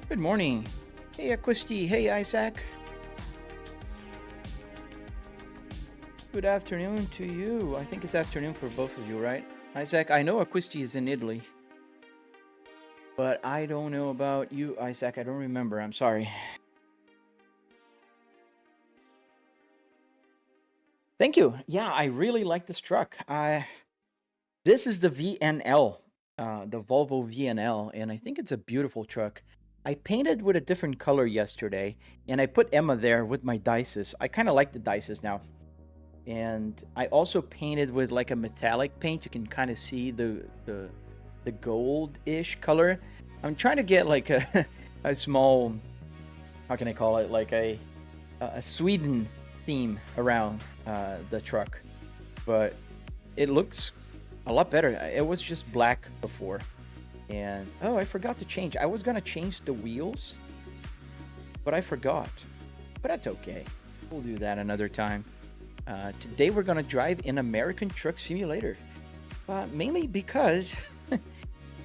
Good morning. Hey, Aquisti. Hey, Isaac. Good afternoon to you. I think it's afternoon for both of you, right? Isaac, I know Aquisti is in Italy, but I don't know about you, Isaac. I don't remember. I'm sorry. Thank you. Yeah, I really like this truck. This is the VNL, the Volvo VNL, and I think it's a beautiful truck. I painted with a different color yesterday, and I put Emma there with my dices. I kind of like the dices now. And I also painted with like a metallic paint. You can kind of see the gold-ish color. I'm trying to get like a small, how can I call it, like a Sweden theme around the truck, but it looks a lot better. It was just black before, and oh, I forgot to change. I was gonna change the wheels, but I forgot. But that's okay. We'll do that another time. Today we're gonna drive in American Truck Simulator, mainly because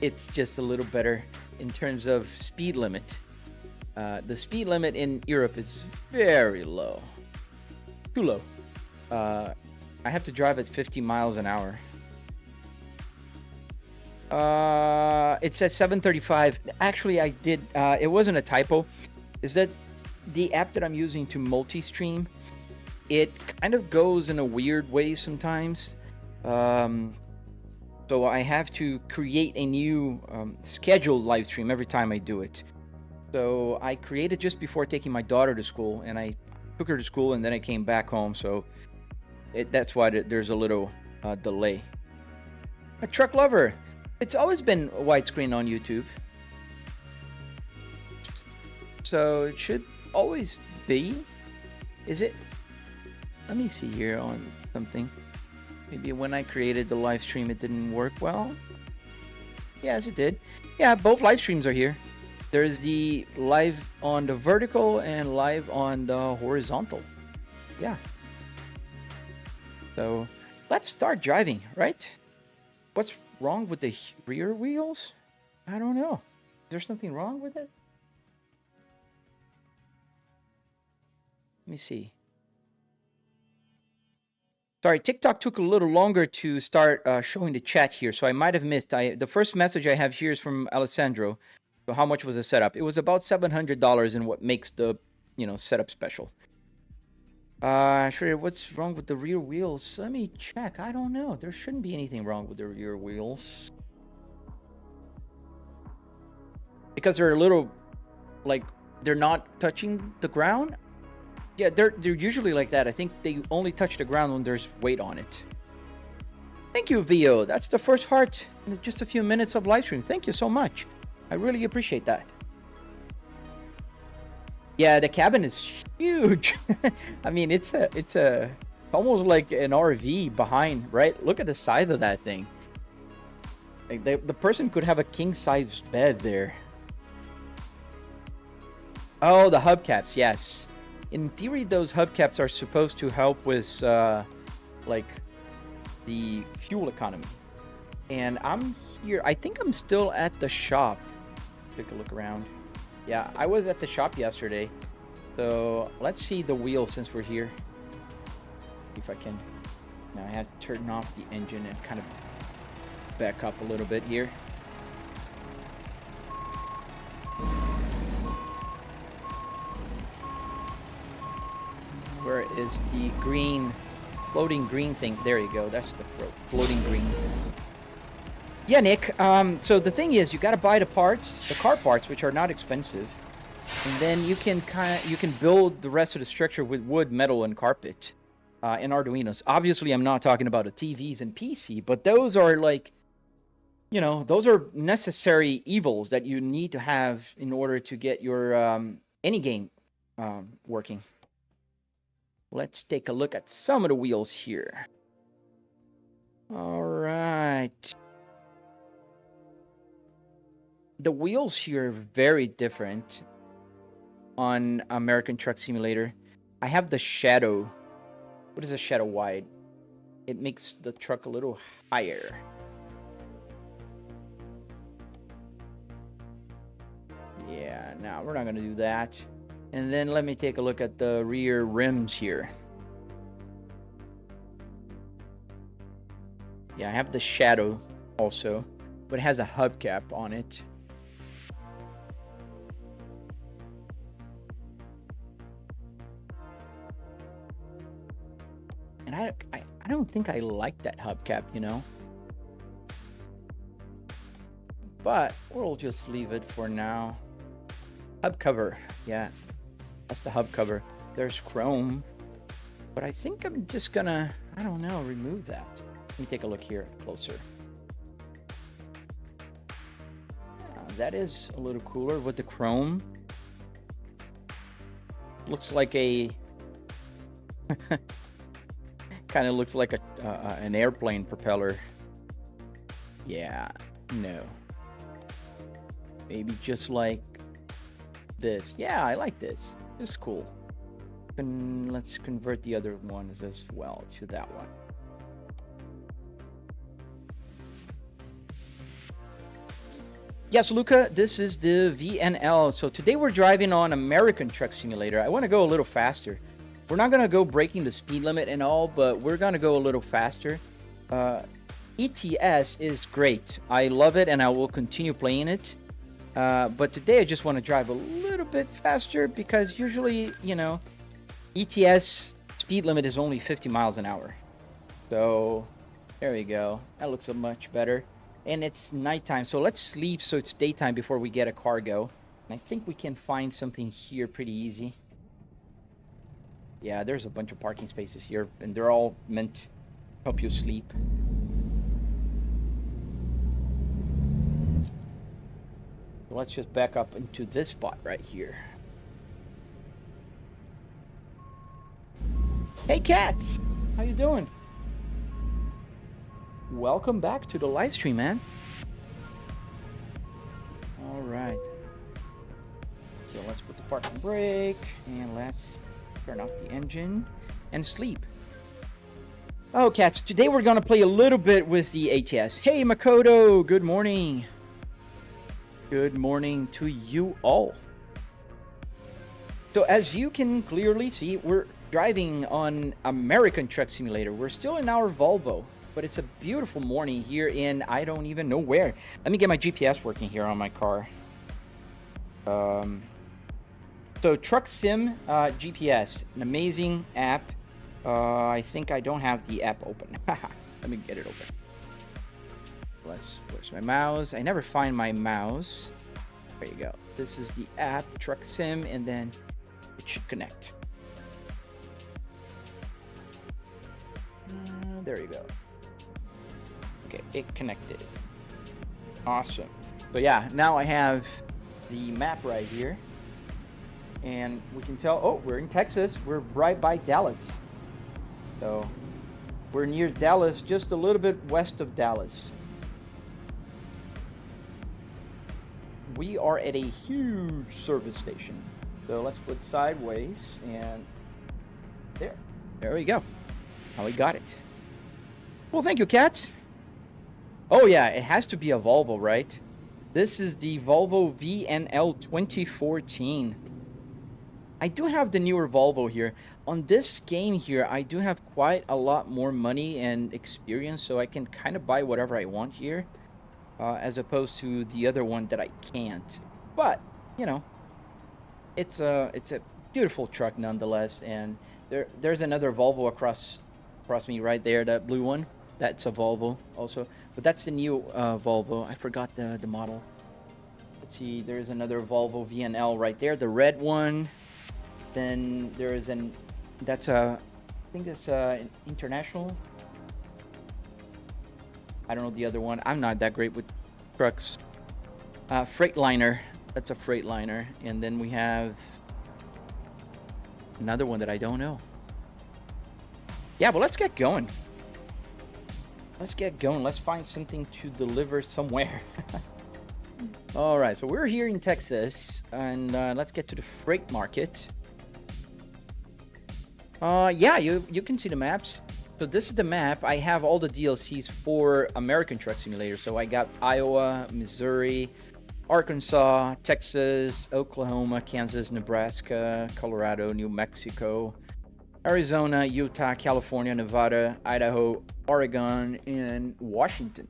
it's just a little better in terms of speed limit. The speed limit in Europe is very low, too low. I have to drive at 50 miles an hour. It says 735. Actually, I did. It wasn't a typo. Is that the app that I'm using to multi-stream? It kind of goes in a weird way sometimes. So I have to create a new scheduled live stream every time I do it. So I created just before taking my daughter to school, and I took her to school, and then I came back home. So that's why there's a little delay. A truck lover. It's always been widescreen on YouTube. So it should always be. Is it? Let me see here on something. Maybe when I created the live stream, it didn't work well. Yes, it did. Yeah, both live streams are here. There's the live on the vertical and live on the horizontal. Yeah. So let's start driving, right? What's wrong with the rear wheels? I don't know. Is there something wrong with it? Let me see. Sorry, TikTok took a little longer to start showing the chat here, so I might have missed. The first message I have here is from Alessandro. So how much was the setup? It was about $700 in what makes the, setup special. Sure, what's wrong with the rear wheels? Let me check. I don't know. There shouldn't be anything wrong with the rear wheels. Because they're a little, like, they're not touching the ground? Yeah, they're usually like that. I think they only touch the ground when there's weight on it. Thank you, Vio. That's the first heart in just a few minutes of live stream. Thank you so much. I really appreciate that. Yeah, the cabin is huge. I mean, it's almost like an RV behind, right? Look at the size of that thing. Like the person could have a king-size bed there. Oh, the hubcaps, yes. In theory, those hubcaps are supposed to help with, like, the fuel economy. And I'm here. I think I'm still at the shop. Take a look around. Yeah, I was at the shop yesterday. So let's see the wheel since we're here. If I can. Now I had to turn off the engine and kind of back up a little bit here. Where is the green, floating green thing? There you go. That's the floating green. Yeah, Nick. So the thing is, you got to buy the parts, the car parts, which are not expensive, and then you can build the rest of the structure with wood, metal, and carpet, and Arduinos. Obviously, I'm not talking about the TVs and PC, but those are like, those are necessary evils that you need to have in order to get your any game working. Let's take a look at some of the wheels here. All right. The wheels here are very different on American Truck Simulator. I have the Shadow. What is a Shadow Wide? It makes the truck a little higher. Yeah. Yeah, no, we're not going to do that. And then let me take a look at the rear rims here. Yeah, I have the shadow also, but it has a hubcap on it. And I don't think I like that hubcap, you know. But we'll just leave it for now. Hub cover, yeah, that's the hub cover. There's chrome, but I think I'm just gonna, I don't know, remove that. Let me take a look here closer. That is a little cooler with the chrome. Looks like a kind of looks like an airplane propeller. Yeah, no. Maybe just like this. Yeah, I like this. This is cool. And let's convert the other ones as well to that one. Yes, Luca, this is the VNL. So today we're driving on American Truck Simulator. I want to go a little faster. We're not going to go breaking the speed limit and all, but we're going to go a little faster. ETS is great. I love it, and I will continue playing it. But today I just want to drive a little bit faster because usually, you know, ETS speed limit is only 50 miles an hour. So there we go. That looks much better. And it's nighttime, so let's sleep so it's daytime before we get a cargo. And I think we can find something here pretty easy. Yeah, there's a bunch of parking spaces here, and they're all meant to help you sleep. So let's just back up into this spot right here. Hey, cats! How you doing? Welcome back to the live stream, man. All right. So let's put the parking brake and let's turn off the engine and sleep. Oh, cats, today we're going to play a little bit with the ATS. Hey, Makoto, good morning. Good morning to you all. So as you can clearly see, we're driving on American Truck Simulator. We're still in our Volvo. But it's a beautiful morning here in I don't even know where. Let me get my GPS working here on my car. So Truck Sim GPS, an amazing app. I think I don't have the app open. Let me get it open. Where's my mouse? I never find my mouse. There you go. This is the app, Truck Sim, and then it should connect. There you go. Okay, it connected. Awesome. So yeah, now I have the map right here. And we can tell, oh, we're in Texas. We're right by Dallas. So we're near Dallas, just a little bit west of Dallas. We are at a huge service station. So let's put sideways and there we go. Now we got it. Well, thank you, cats. Oh yeah, it has to be a Volvo, right? This is the Volvo VNL 2014. I do have the newer Volvo here. On this game here, I do have quite a lot more money and experience, so I can kind of buy whatever I want here, as opposed to the other one that I can't. But, you know, it's a beautiful truck nonetheless, and there's another Volvo across me right there, that blue one. That's a Volvo also, but that's the new Volvo. I forgot the model. Let's see, there's another Volvo VNL right there, the red one. Then there is that's I think it's an International. I don't know the other one. I'm not that great with trucks. Freightliner, that's a Freightliner. And then we have another one that I don't know. Yeah, but let's get going. Let's get going. Let's find something to deliver somewhere. All right, so we're here in Texas, and let's get to the freight market. Yeah, you can see the maps. So this is the map. I have all the DLCs for American Truck Simulator. So I got Iowa, Missouri, Arkansas, Texas, Oklahoma, Kansas, Nebraska, Colorado, New Mexico, Arizona, Utah, California, Nevada, Idaho, Oregon, and Washington.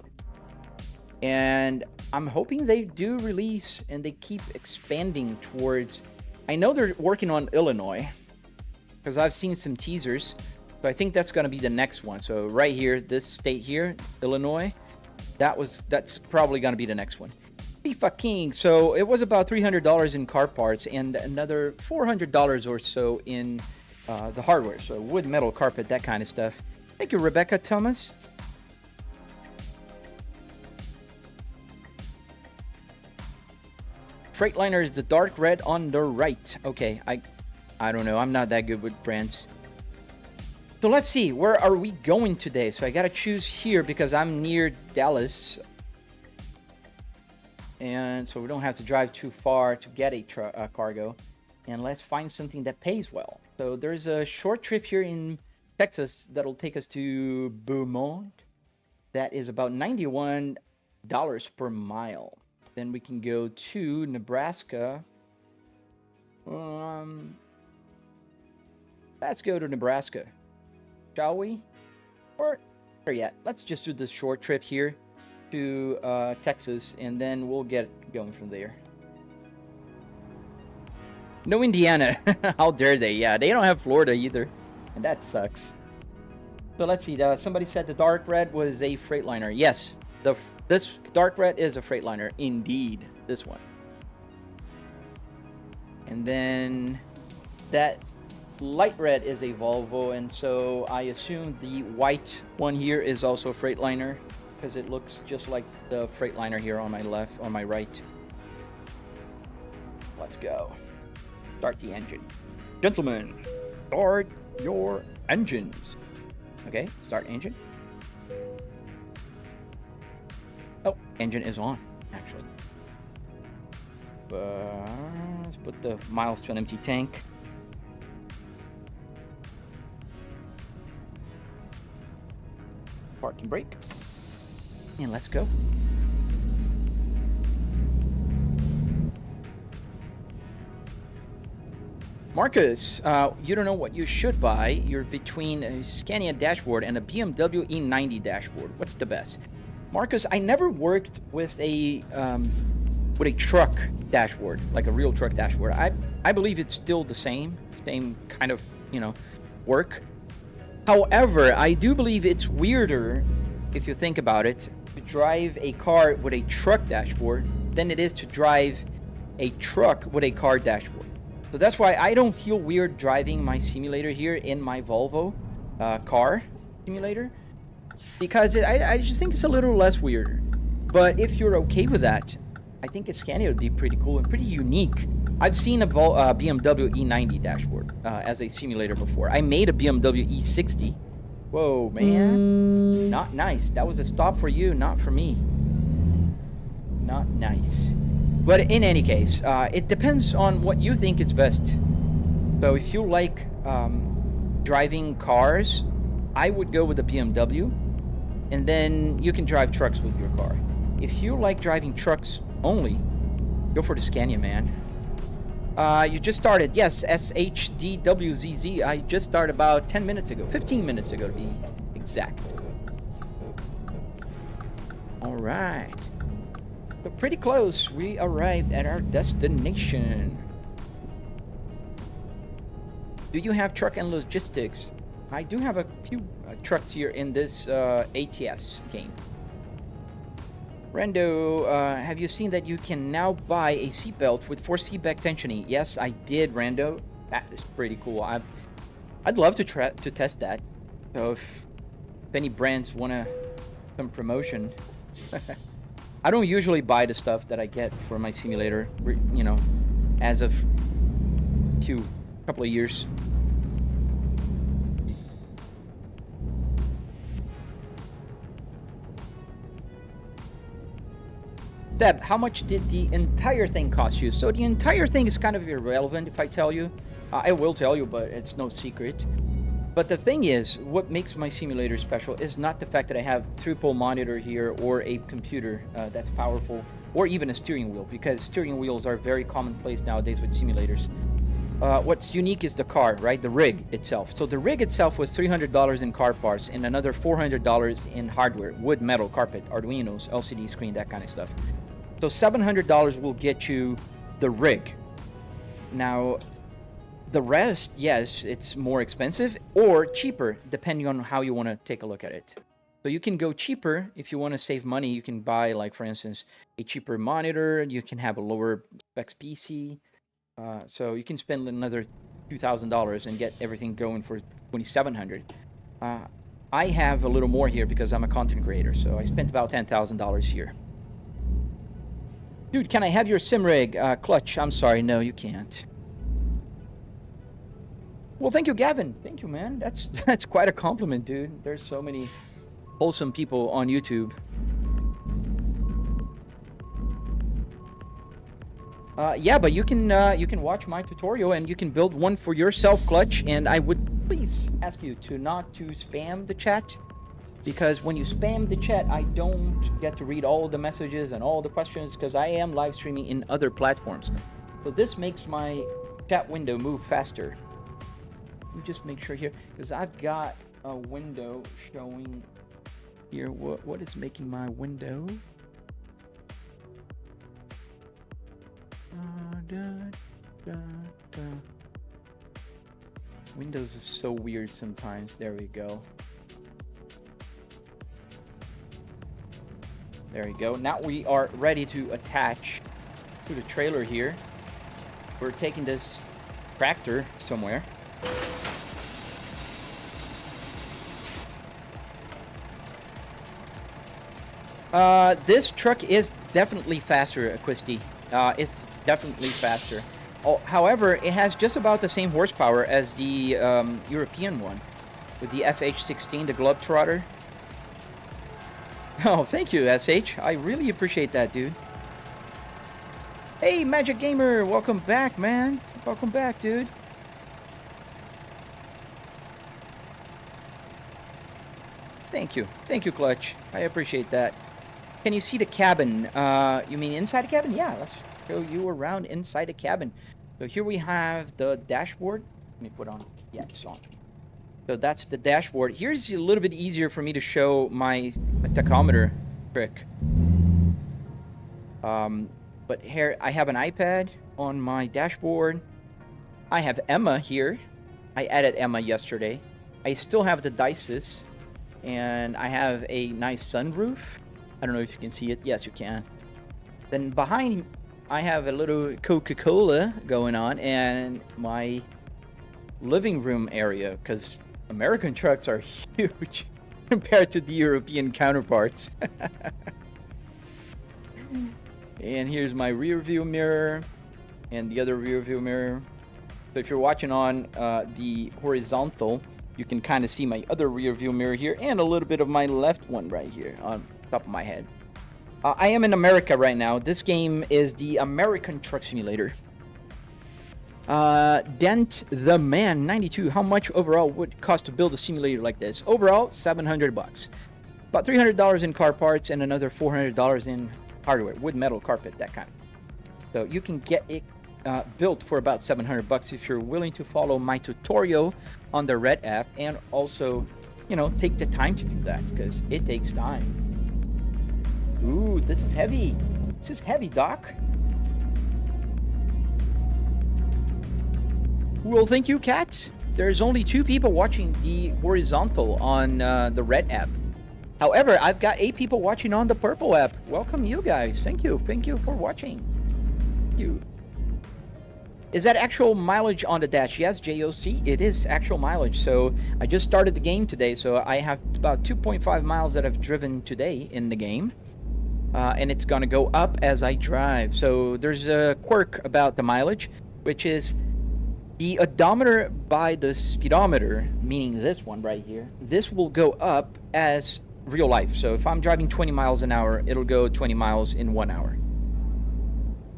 And I'm hoping they do release and they keep expanding towards... I know they're working on Illinois because I've seen some teasers. So I think that's going to be the next one. So right here, this state here, Illinois, that's probably going to be the next one. Be fucking. So it was about $300 in car parts and another $400 or so in the hardware. So wood, metal, carpet, that kind of stuff. Thank you, Rebecca Thomas. Freightliner is the dark red on the right. Okay, I don't know. I'm not that good with brands. So let's see. Where are we going today? So I got to choose here because I'm near Dallas. And so we don't have to drive too far to get a cargo. And let's find something that pays well. So there's a short trip here in Texas that'll take us to Beaumont. That is about $91 per mile. Then we can go to Nebraska. Let's go to Nebraska, shall we? Or yet, let's just do this short trip here to Texas, and then we'll get going from there. No Indiana. How dare they? Yeah, they don't have Florida either, and that sucks. So let's see. Somebody said the dark red was a Freightliner. Yes, this dark red is a Freightliner. Indeed, this one. And then that light red is a Volvo, and so I assume the white one here is also a Freightliner because it looks just like the Freightliner here on my left, on my right. Let's go. Start the engine. Gentlemen, start your engines. Okay, start engine. Oh, engine is on, actually. Let's put the miles to an empty tank. Park and brake. And let's go. Marcus, you don't know what you should buy. You're between a Scania dashboard and a BMW E90 dashboard. What's the best? Marcus, I never worked with a truck dashboard, like a real truck dashboard. I believe it's still the same kind of, work. However, I do believe it's weirder, if you think about it, to drive a car with a truck dashboard than it is to drive a truck with a car dashboard. So that's why I don't feel weird driving my simulator here in my Volvo car simulator, because I just think it's a little less weird. But if you're okay with that, I think a Scania would be pretty cool and pretty unique. I've seen a BMW E90 dashboard as a simulator before. I made a BMW E60. Whoa, man. Not nice. That was a stop for you, not for me. Not nice. But in any case, it depends on what you think is best. So if you like driving cars, I would go with the BMW. And then you can drive trucks with your car. If you like driving trucks only, go for the Scania, man. You just started. Yes, SHDWZZ. I just started about 10 minutes ago. 15 minutes ago, to be exact. All right. But pretty close. We arrived at our destination. Do you have truck and logistics? I do have a few trucks here in this ATS game. Rando, have you seen that you can now buy a seatbelt with force feedback tensioning? Yes, I did, Rando. That is pretty cool. I'd love to test that. So if any brands want some promotion, I don't usually buy the stuff that I get for my simulator, as of couple of years. Deb, how much did the entire thing cost you? So the entire thing is kind of irrelevant if I tell you. I will tell you, but it's no secret. But the thing is, what makes my simulator special is not the fact that I have triple monitor here or a computer that's powerful, or even a steering wheel, because steering wheels are very commonplace nowadays with simulators. What's unique is the car, right? The rig itself. So the rig itself was $300 in car parts and another $400 in hardware, wood, metal, carpet, Arduinos, LCD screen, that kind of stuff. So $700 will get you the rig. Now, the rest, yes, it's more expensive or cheaper, depending on how you want to take a look at it. So you can go cheaper if you want to save money. You can buy, like, for instance, a cheaper monitor. You can have a lower specs PC. So you can spend another $2,000 and get everything going for $2,700. I have a little more here because I'm a content creator, so I spent about $10,000 here. Dude, can I have your sim rig, Clutch? I'm sorry, no, you can't. Well, thank you, Gavin. Thank you, man. That's quite a compliment, dude. There's so many wholesome people on YouTube. Yeah, but you can watch my tutorial and you can build one for yourself, Clutch. And I would please ask you to not to spam the chat, because when you spam the chat, I don't get to read all the messages and all the questions because I am live streaming in other platforms. So this makes my chat window move faster. Let me just make sure here, because I've got a window showing here. What is making my window? Windows is so weird sometimes. There we go. There we go. Now we are ready to attach to the trailer here. We're taking this tractor somewhere. This truck is definitely faster, Acquisti. It's definitely faster. Oh, however, it has just about the same horsepower as the European one, with the FH16, the Globetrotter. Oh, thank you, SH. I really appreciate that, dude. Hey, Magic Gamer, welcome back, man. Welcome back, dude. Thank you, Clutch. I appreciate that. Can you see the cabin? You mean inside the cabin? Yeah, let's show you around inside the cabin. So here we have the dashboard. Let me put on. Yeah, it's on. So that's the dashboard. Here's a little bit easier for me to show my tachometer trick. But here I have an iPad on my dashboard. I have Emma here. I added Emma yesterday. I still have the Dices. And I have a nice sunroof. I don't know if you can see it. Yes, you can. Then behind, I have a little Coca-Cola going on and my living room area, because American trucks are huge compared to the European counterparts. And here's my rear view mirror and the other rear view mirror. So if you're watching on the horizontal, you can kind of see my other rear view mirror here and a little bit of my left one right here on top of my head. I am in America right now. This game is the American Truck Simulator. Dent the Man 92. How much overall would it cost to build a simulator like this? Overall, $700. About $300 in car parts and another $400 in hardware, wood, metal, carpet, that kind. So you can get it built for about $700 if you're willing to follow my tutorial on the Red app, and also, you know, take the time to do that because it takes time. Ooh, this is heavy. This is heavy, Doc. Well, thank you, Kat. There's only 2 people watching the horizontal on the Red app. However, I've got 8 people watching on the purple app. Welcome, you guys. Thank you. Thank you for watching. Thank you. Is that actual mileage on the dash? Yes, JOC, it is actual mileage. So I just started the game today, so I have about 2.5 miles that I've driven today in the game. And it's gonna go up as I drive. So there's a quirk about the mileage, which is the odometer by the speedometer, meaning this one right here, this will go up as real life. So if I'm driving 20 miles an hour, it'll go 20 miles in 1 hour.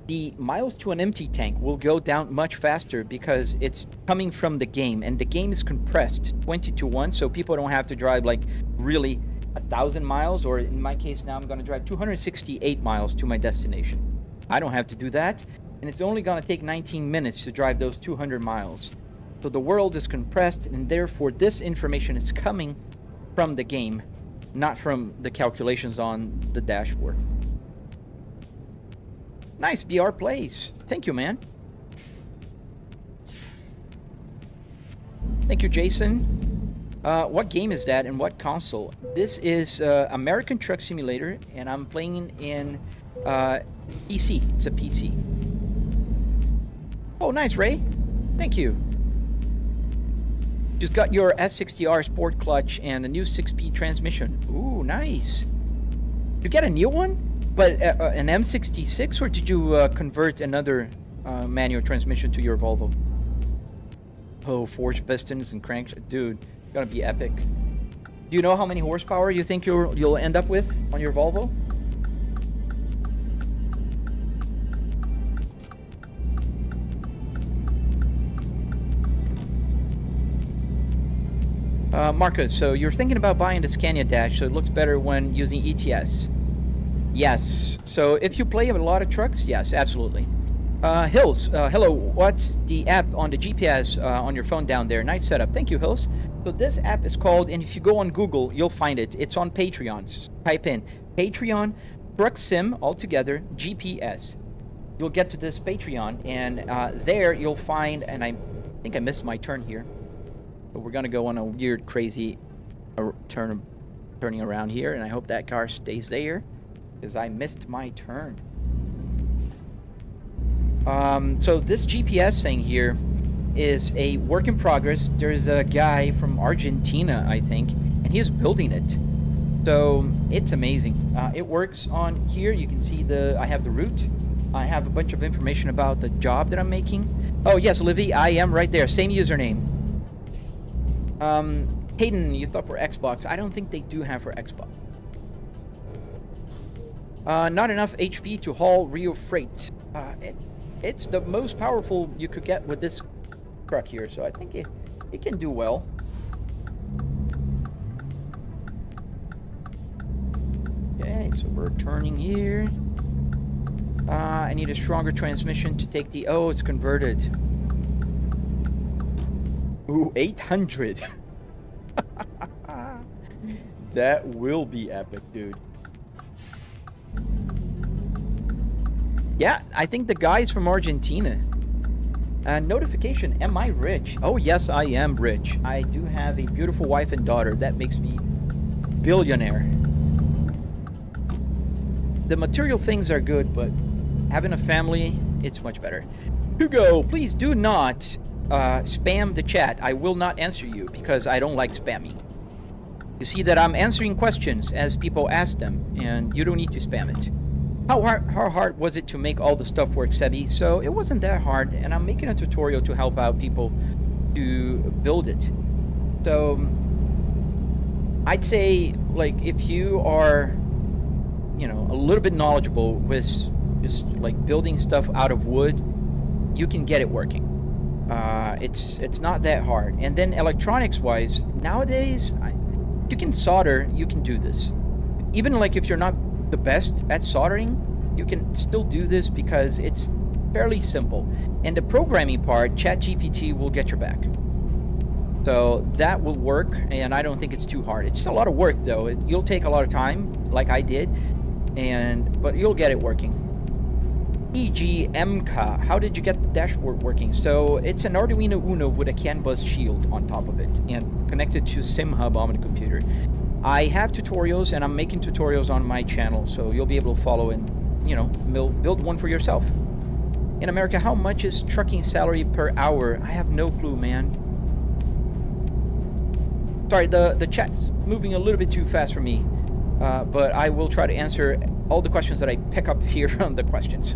the miles to an empty tank will go down much faster because it's coming from the game, and the game is compressed 20-1, so people don't have to drive like really 1,000 miles, or in my case now I'm going to drive 268 miles to my destination. I don't have to do that, and it's only going to take 19 minutes to drive those 200 miles. So the world is compressed, and therefore this information is coming from the game, not from the calculations on the dashboard. Nice, BR plays. Thank you, man. Thank you, Jason. What game is that and what console? This is American Truck Simulator, and I'm playing in PC. It's a PC. Oh, nice, Ray. Thank you. Just got your S60R Sport Clutch and a new 6-speed transmission. Ooh, nice. Did you get a new one? But an M66, or did you convert another manual transmission to your Volvo? Oh, forged pistons and cranks. Dude, it's gonna be epic. Do you know how many horsepower you think you'll end up with on your Volvo? Marcus, so you're thinking about buying the Scania dash, so it looks better when using ETS. Yes. So if you play with a lot of trucks, yes, absolutely. Hills, hello. What's the app on the GPS on your phone down there? Nice setup. Thank you, Hills. So this app is called, and if you go on Google, you'll find it. It's on Patreon. Just type in Patreon, Truck Sim, altogether, GPS. You'll get to this Patreon, and there you'll find, and I think I missed my turn here. But we're going to go on a weird, crazy turning around here, and I hope that car stays there, because I missed my turn. So this GPS thing here is a work in progress. There's a guy from Argentina, I think, and he's building it. So it's amazing. It works on here. You can see I have the route. I have a bunch of information about the job that I'm making. Oh yes, Livy, I am right there. Same username. Hayden, you thought for Xbox. I don't think they do have for Xbox. Not enough HP to haul real freight. It's the most powerful you could get with this truck here, so I think it can do well. Okay, so we're turning here. I need a stronger transmission to take the... Oh, it's converted. Ooh, 800. That will be epic, dude. Yeah, I think the guy's from Argentina. Notification, am I rich? Oh, yes, I am rich. I do have a beautiful wife and daughter. That makes me billionaire. The material things are good, but having a family, it's much better. Hugo, please do not spam the chat. I will not answer you because I don't like spamming. You see that I'm answering questions as people ask them, and you don't need to spam it. How hard was it to make all the stuff work, Sebi? So it wasn't that hard, and I'm making a tutorial to help out people to build it. So I'd say, like, if you are, you know, a little bit knowledgeable with just like building stuff out of wood, you can get it working. It's not that hard. And then electronics wise, nowadays you can solder, you can do this. Even like if you're not the best at soldering, you can still do this because it's fairly simple. And the programming part, ChatGPT will get your back. So that will work, and I don't think it's too hard. It's a lot of work though. You'll take a lot of time, like I did, but you'll get it working. EGMK, how did you get the dashboard working? So it's an Arduino Uno with a CAN bus shield on top of it and connected to SimHub on the computer. I have tutorials, and I'm making tutorials on my channel, so you'll be able to follow and, you know, build one for yourself. In America, how much is trucking salary per hour? I have no clue, man. Sorry, the chat's moving a little bit too fast for me, but I will try to answer all the questions that I pick up here from the questions.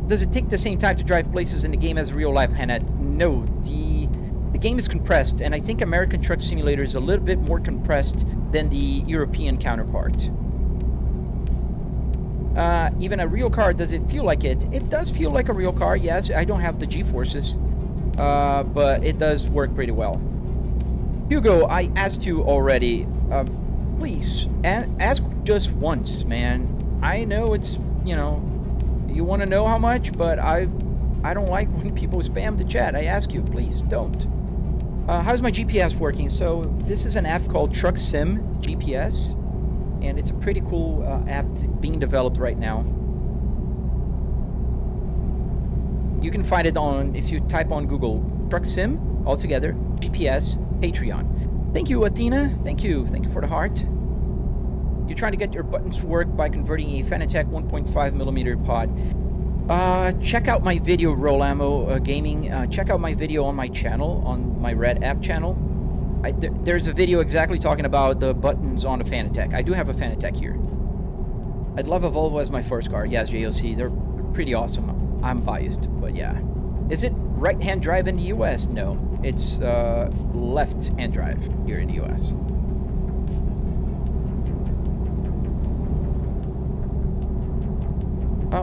Does it take the same time to drive places in the game as real life, Hannah? No, the game is compressed, and I think American Truck Simulator is a little bit more compressed than the European counterpart. Even a real car, does it feel like it? It does feel like a real car, yes. I don't have the G-forces, but it does work pretty well. Hugo, I asked you already. Please, ask just once, man. I know it's, you want to know how much, but I don't like when people spam the chat. I ask you, please don't. How's my GPS working? So this is an app called Truck Sim GPS, and it's a pretty cool app being developed right now. You can find it if you type on Google, Truck Sim, altogether, GPS, Patreon. Thank you, Athena. Thank you for the heart. You're trying to get your buttons to work by converting a Fanatec 1.5mm pod. Check out my video, Roll Ammo Gaming. Check out my video on my channel, on my Red App channel. There's a video exactly talking about the buttons on a Fanatec. I do have a Fanatec here. I'd love a Volvo as my first car. Yes, JOC, they're pretty awesome. I'm biased, but yeah. Is it right-hand drive in the US? No, it's left-hand drive here in the US.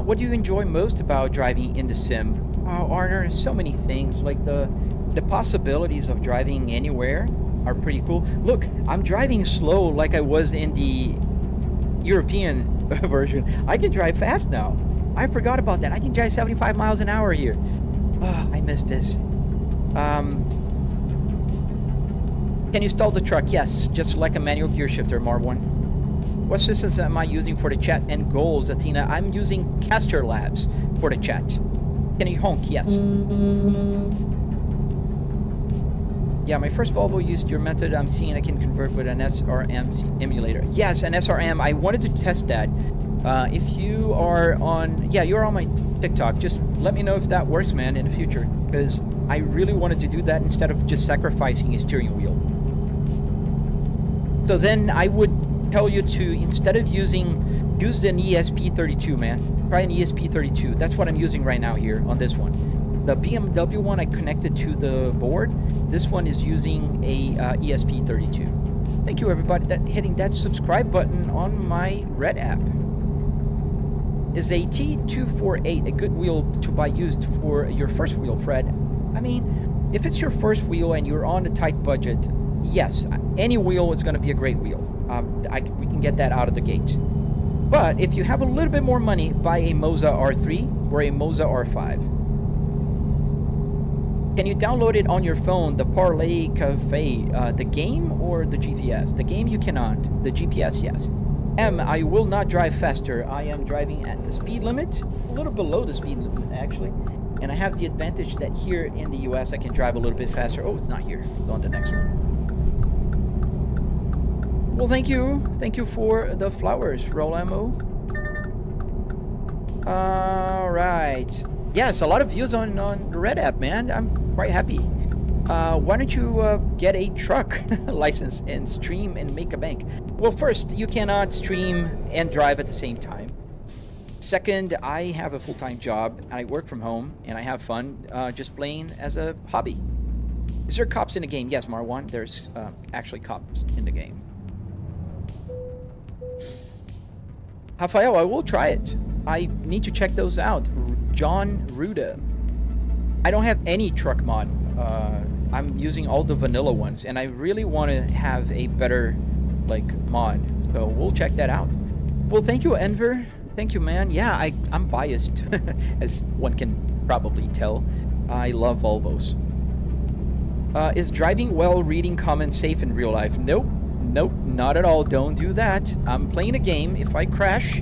What do you enjoy most about driving in the sim? Oh, Arner, so many things. Like the possibilities of driving anywhere are pretty cool. Look, I'm driving slow like I was in the European version. I can drive fast now. I forgot about that. I can drive 75 miles an hour here. Oh, I missed this. Can you stall the truck? Yes, just like a manual gear shifter, Marwan. What systems am I using for the chat and goals, Athena? I'm using Caster Labs for the chat. Can you honk? Yes. Yeah, my first Volvo used your method. I'm seeing I can convert with an SRM emulator. Yes, an SRM. I wanted to test that. If you are on... Yeah, you're on my TikTok. Just let me know if that works, man, in the future. Because I really wanted to do that instead of just sacrificing a steering wheel. So then I would tell you to, instead of use an ESP32, man. Try an ESP32. That's what I'm using right now here on this one. The BMW one I connected to the board. This one is using a ESP32. Thank you, everybody, hitting that subscribe button on my Red app. Is a T248 a good wheel to buy used for your first wheel, Fred? I mean, if it's your first wheel and you're on a tight budget, yes, any wheel is going to be a great wheel. We can get that out of the gate. But if you have a little bit more money, buy a Moza R3 or a Moza R5. Can you download it on your phone, the Parlay Cafe, the game or the GPS? The game you cannot, the GPS, yes. I will not drive faster. I am driving at the speed limit, a little below the speed limit actually. And I have the advantage that here in the US I can drive a little bit faster. Oh, it's not here. Go on to the next one. Well, thank you. Thank you for the flowers, Roll Ammo. Alright. Yes, a lot of views on the Red app, man. I'm quite happy. Why don't you get a truck license and stream and make a bank? Well, first, you cannot stream and drive at the same time. Second, I have a full-time job, and I work from home, and I have fun just playing as a hobby. Is there cops in the game? Yes, Marwan, there's actually cops in the game. Rafael, I will try it. I need to check those out. John Ruda. I don't have any truck mod. I'm using all the vanilla ones, and I really want to have a better mod. So we'll check that out. Well, thank you, Enver. Thank you, man. Yeah, I'm biased, as one can probably tell. I love Volvos. Is driving while reading comments safe in real life? Nope. Nope, not at all. Don't do that. I'm playing a game. If I crash,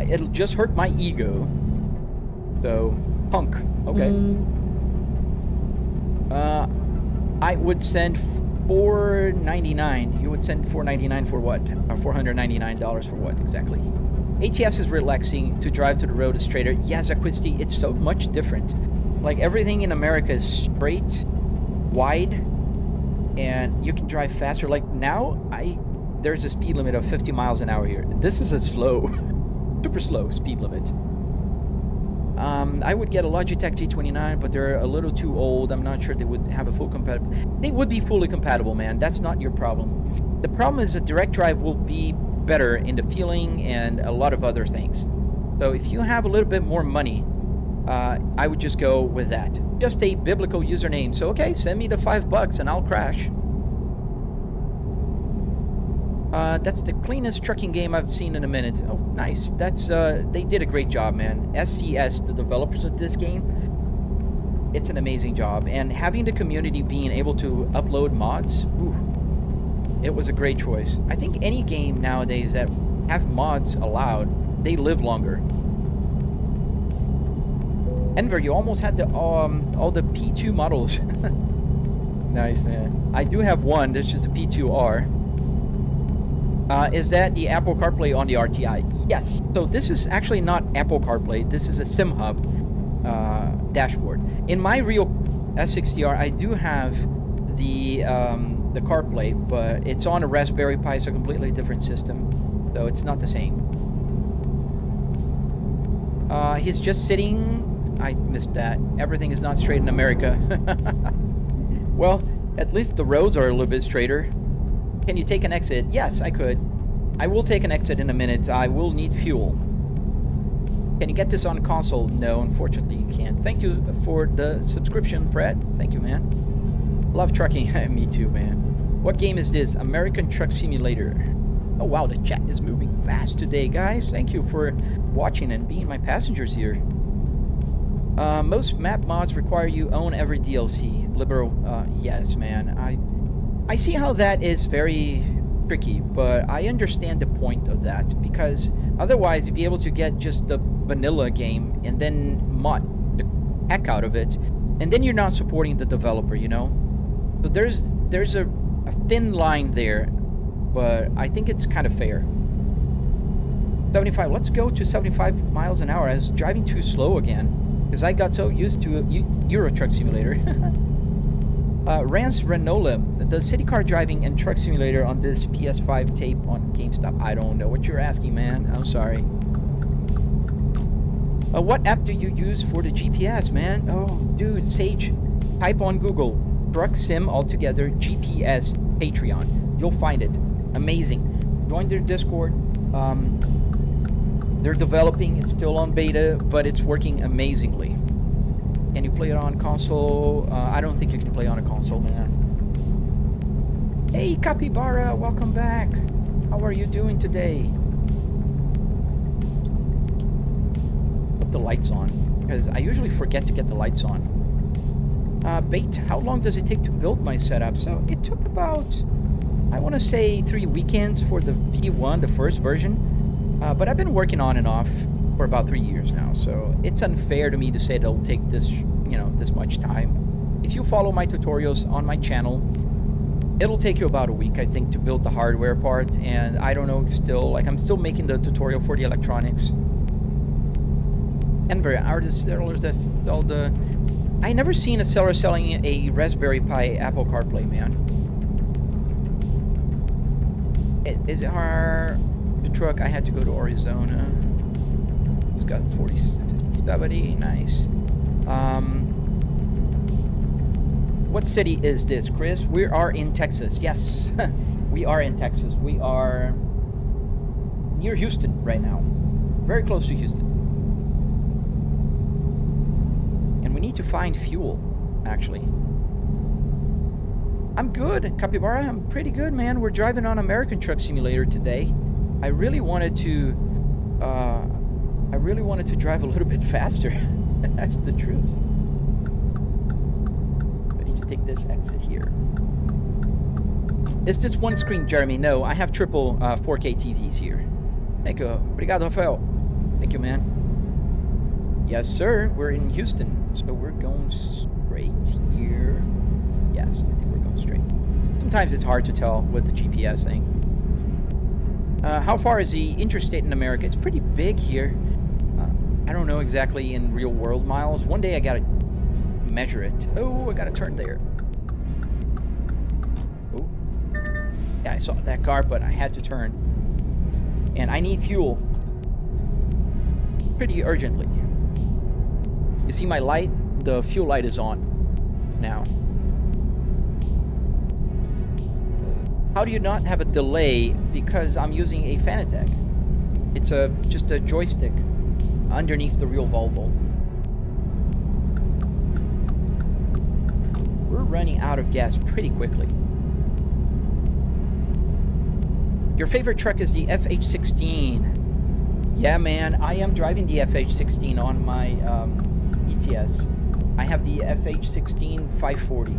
it'll just hurt my ego. So, punk. Okay. I would send $4.99. You would send $4.99 for what? $499 for what exactly? ATS is relaxing. To drive to the road is straighter. Yes, Aquisty, it's so much different. Like everything in America is straight, wide, and you can drive faster. Like now, there's a speed limit of 50 miles an hour here. This is a slow, super slow speed limit. I would get a Logitech G29, but they're a little too old. I'm not sure they would have a full compatible. They would be fully compatible, man. That's not your problem. The problem is that direct drive will be better in the feeling and a lot of other things. So if you have a little bit more money, I would just go with that. Just a biblical username. So, okay, send me the $5 and I'll crash. That's the cleanest trucking game I've seen in a minute. Oh, nice. That's, they did a great job, man. SCS, the developers of this game, it's an amazing job. And having the community being able to upload mods, ooh, it was a great choice. I think any game nowadays that have mods allowed, they live longer. Enver, you almost had the all the P2 models. Nice, man. I do have one. That's just a P2R. Is that the Apple CarPlay on the RTI? Yes. So this is actually not Apple CarPlay. This is a SimHub dashboard. In my real S60R, I do have the CarPlay, but it's on a Raspberry Pi, so a completely different system. So it's not the same. He's just sitting. I missed that. Everything is not straight in America. Well, at least the roads are a little bit straighter. Can you take an exit? Yes, I could. I will take an exit in a minute. I will need fuel. Can you get this on console? No, unfortunately you can't. Thank you for the subscription, Fred. Thank you, man. Love trucking. Me too, man. What game is this? American Truck Simulator. Oh, wow, the chat is moving fast today, guys. Thank you for watching and being my passengers here. Most map mods require you own every DLC. Liberal, yes, man. I see how that is very tricky, but I understand the point of that, because otherwise you'd be able to get just the vanilla game and then mod the heck out of it, and then you're not supporting the developer, you know? So there's a thin line there, but I think it's kind of fair. 75, let's go to 75 miles an hour. I was driving too slow again, because I got so used to Euro Truck Simulator. Rance Renola, the city car driving and truck simulator on this PS5 tape on GameStop. I don't know what you're asking, man. I'm sorry. What app do you use for the GPS, man? Oh, dude, Sage. Type on Google, Truck Sim Altogether GPS Patreon. You'll find it. Amazing. Join their Discord. They're developing. It's still on beta, but it's working amazingly. Can you play it on console? I don't think you can play on a console, man. Hey, Capybara, welcome back. How are you doing today? Put the lights on, because I usually forget to get the lights on. Bait, how long does it take to build my setup? So it took about, I want to say 3 weekends for the V1, the first version. But I've been working on and off for about 3 years now, so it's unfair to me to say it'll take this, you know, this much time. If you follow my tutorials on my channel, it'll take you about a week, I think, to build the hardware part, and I don't know, still, like, I'm still making the tutorial for the electronics. And are the sellers that sell the... I never seen a seller selling a Raspberry Pi Apple CarPlay, man. Is it hard? The truck, I had to go to Arizona. It's got 40, 50, 70, nice. What city is this, Chris? We are in Texas. Yes, we are in Texas. We are near Houston right now. Very close to Houston. And we need to find fuel, actually. I'm good, Capybara. I'm pretty good, man. We're driving on American Truck Simulator today. I really wanted to drive a little bit faster. That's the truth. I need to take this exit here. Is this one screen, Jeremy? No, I have triple 4K TVs here. Thank you. Obrigado, Rafael. Thank you, man. Yes, sir. We're in Houston, so we're going straight here. Yes, I think we're going straight. Sometimes it's hard to tell with the GPS thing. How far is the interstate in America? It's pretty big here. I don't know exactly in real world miles. One day I gotta measure it. Oh, I gotta turn there. Oh. Yeah, I saw that car, but I had to turn. And I need fuel. Pretty urgently. You see my light? The fuel light is on now. How do you not have a delay? Because I'm using a Fanatec. It's just a joystick underneath the real Volvo. We're running out of gas pretty quickly. Your favorite truck is the FH16. Yeah, man, I am driving the FH16 on my ETS. I have the FH16 540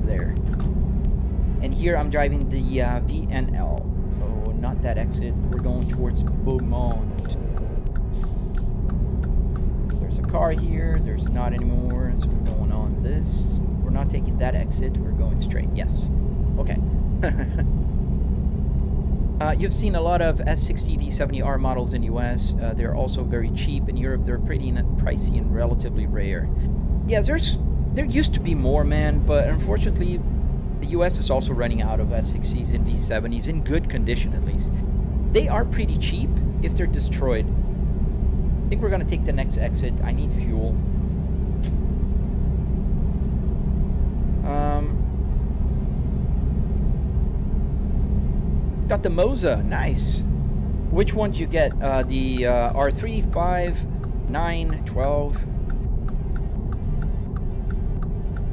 there. And here I'm driving the VNL. Oh, not that exit. We're going towards Beaumont. There's a car here. There's not anymore. So we're going on this. We're not taking that exit. We're going straight. Yes. Okay. You've seen a lot of S60 V70R models in US. They're also very cheap. In Europe, they're pretty pricey and relatively rare. Yeah, there used to be more, man, but unfortunately, the US is also running out of S60s and V70s in good condition, at least. They are pretty cheap if they're destroyed. I think we're gonna take the next exit. I need fuel. Got the Moza, nice. Which one did you get? The R3, 5, 9, 12.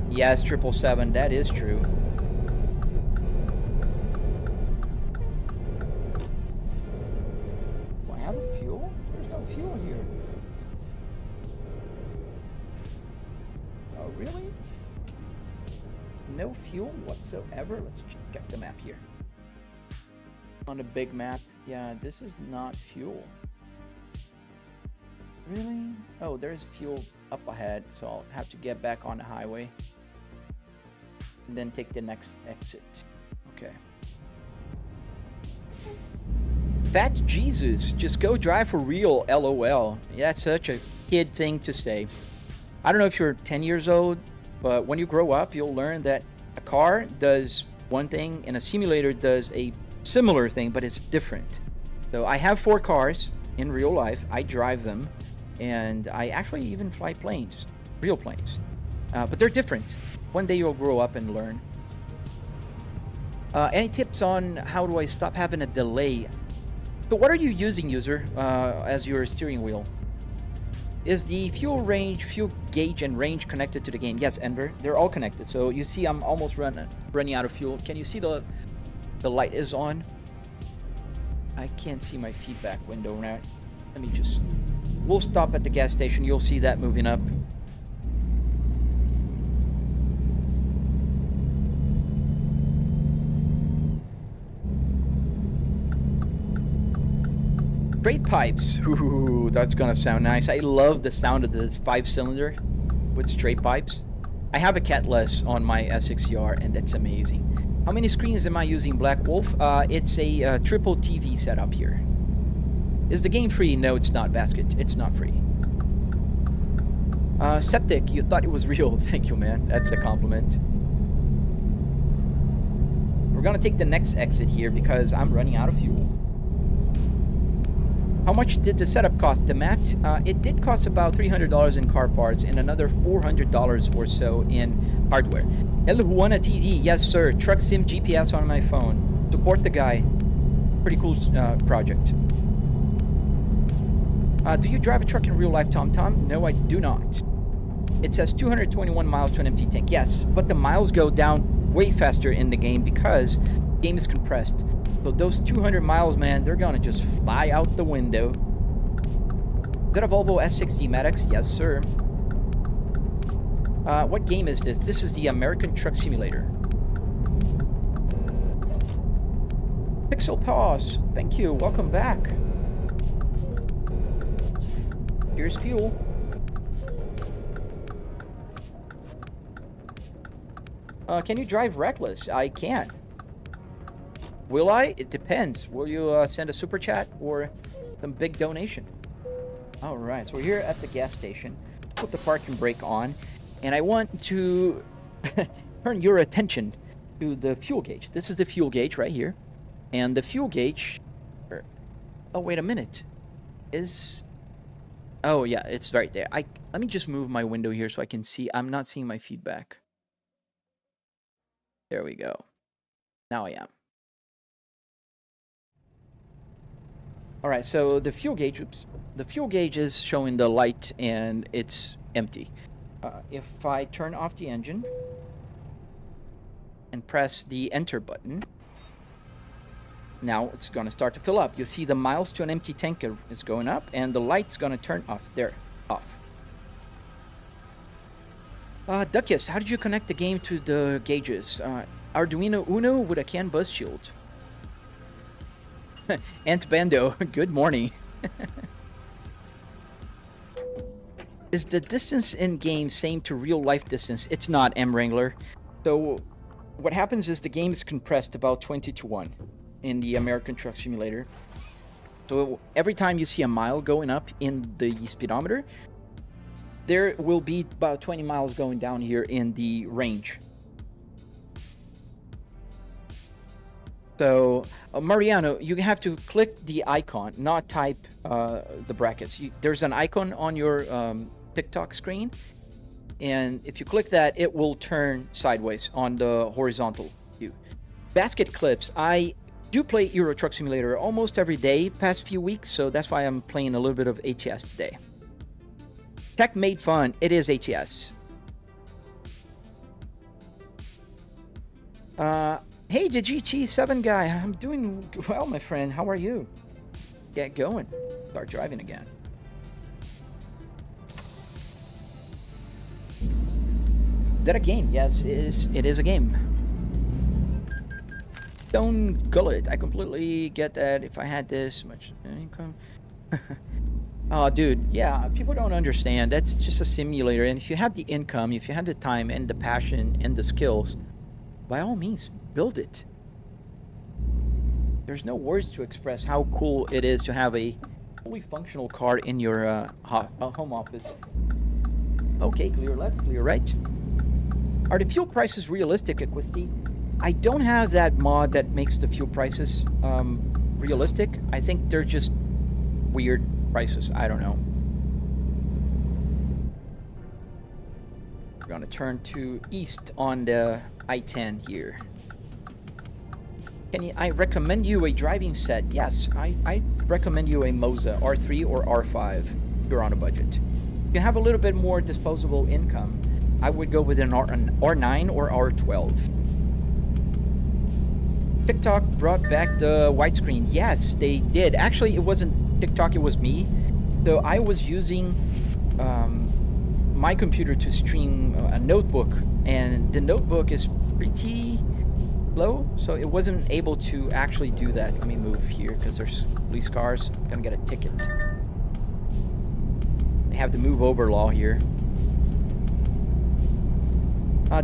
Yes, 777, that is true. Do I have a fuel? There's no fuel here. Oh, really? No fuel whatsoever? Let's check the map here. On the big map, yeah, this is not fuel. Really? Oh, there's fuel up ahead, so I'll have to get back on the highway and then take the next exit. Okay. Fat Jesus, just go drive for real, LOL. Yeah, that's such a kid thing to say. I don't know if you're 10 years old, but when you grow up, you'll learn that a car does one thing and a simulator does a similar thing, but it's different. So I have 4 cars in real life. I drive them, and I actually even fly planes, real planes. But they're different. One day you'll grow up and learn. Any tips on how do I stop having a delay? So what are you using, user, as your steering wheel? Is the fuel gauge and range connected to the game? Yes, Enver, they're all connected. So you see I'm almost running out of fuel. Can you see the light is on? I can't see my feedback window now. Let me just... We'll stop at the gas station. You'll see that moving up. Straight pipes. Ooh, that's gonna sound nice. I love the sound of this 5-cylinder with straight pipes. I have a catless on my S60R, and it's amazing. How many screens am I using, Black Wolf? It's a triple TV setup here. Is the game free? No, it's not, Basket. It's not free. Septic, you thought it was real. Thank you, man. That's a compliment. We're gonna take the next exit here because I'm running out of fuel. How much did the setup cost, Demat? It did cost about $300 in car parts and another $400 or so in hardware. El Juana TV, yes sir. Truck Sim GPS on my phone. Support the guy. Pretty cool project. Do you drive a truck in real life, Tom Tom? No, I do not. It says 221 miles to an empty tank. Yes, but the miles go down way faster in the game because the game is compressed. So those 200 miles, man, they're gonna just fly out the window. Is that a Volvo S60 Maddox? Yes, sir. What game is this? This is the American Truck Simulator. Pixel Pause, thank you. Welcome back. Here's fuel. Can you drive reckless? I can't. Will I? It depends. Will you send a super chat or some big donation? All right, so we're here at the gas station. Put the parking brake on, and I want to turn your attention to the fuel gauge. This is the fuel gauge right here, and the fuel gauge. Oh, wait a minute. Oh yeah, it's right there. Let me just move my window here so I can see. I'm not seeing my feedback. There we go. Now I am. All right, so the fuel gauge, oops, the fuel gauge is showing the light and it's empty. If I turn off the engine and press the enter button, now it's going to start to fill up. You see the miles to an empty tank is going up, and the light's going to turn off. There, off. Duckus, how did you connect the game to the gauges? Arduino Uno with a CAN buzz shield. Ant Bando, good morning. Is the distance in game same to real life distance? It's not, M Wrangler. So what happens is the game is compressed about 20:1 in the American Truck Simulator. So every time you see a mile going up in the speedometer, there will be about 20 miles going down here in the range. So, Mariano, you have to click the icon, not type the brackets. There's an icon on your TikTok screen, and if you click that, it will turn sideways on the horizontal view. Basket clips. I do play Euro Truck Simulator almost every day past few weeks, so that's why I'm playing a little bit of ATS today. Tech made fun. It is ATS. Hey, the GT7 guy. I'm doing well, my friend. How are you? Get going. Start driving again. Is that a game? Yes, it is a game. Stone Gullet. I completely get that. If I had this much income. Oh, dude. Yeah, people don't understand. That's just a simulator. And if you have the income, if you have the time and the passion and the skills, by all means, build it. There's no words to express how cool it is to have a fully functional car in your home office. Okay, clear left, clear right. Are the fuel prices realistic, Equisti? I don't have that mod that makes the fuel prices realistic. I think they're just weird prices. I don't know. We're gonna turn to east on the I-10 here. I recommend you a driving set. Yes, I recommend you a Moza R3 or R5 if you're on a budget. If you have a little bit more disposable income, I would go with an R9 or R12. TikTok brought back the widescreen. Yes, they did. Actually, it wasn't TikTok, it was me. So I was using my computer to stream a notebook, and the notebook is pretty low, so it wasn't able to actually do that. Let me move here because there's police cars. I'm gonna get a ticket. They have the move over law here.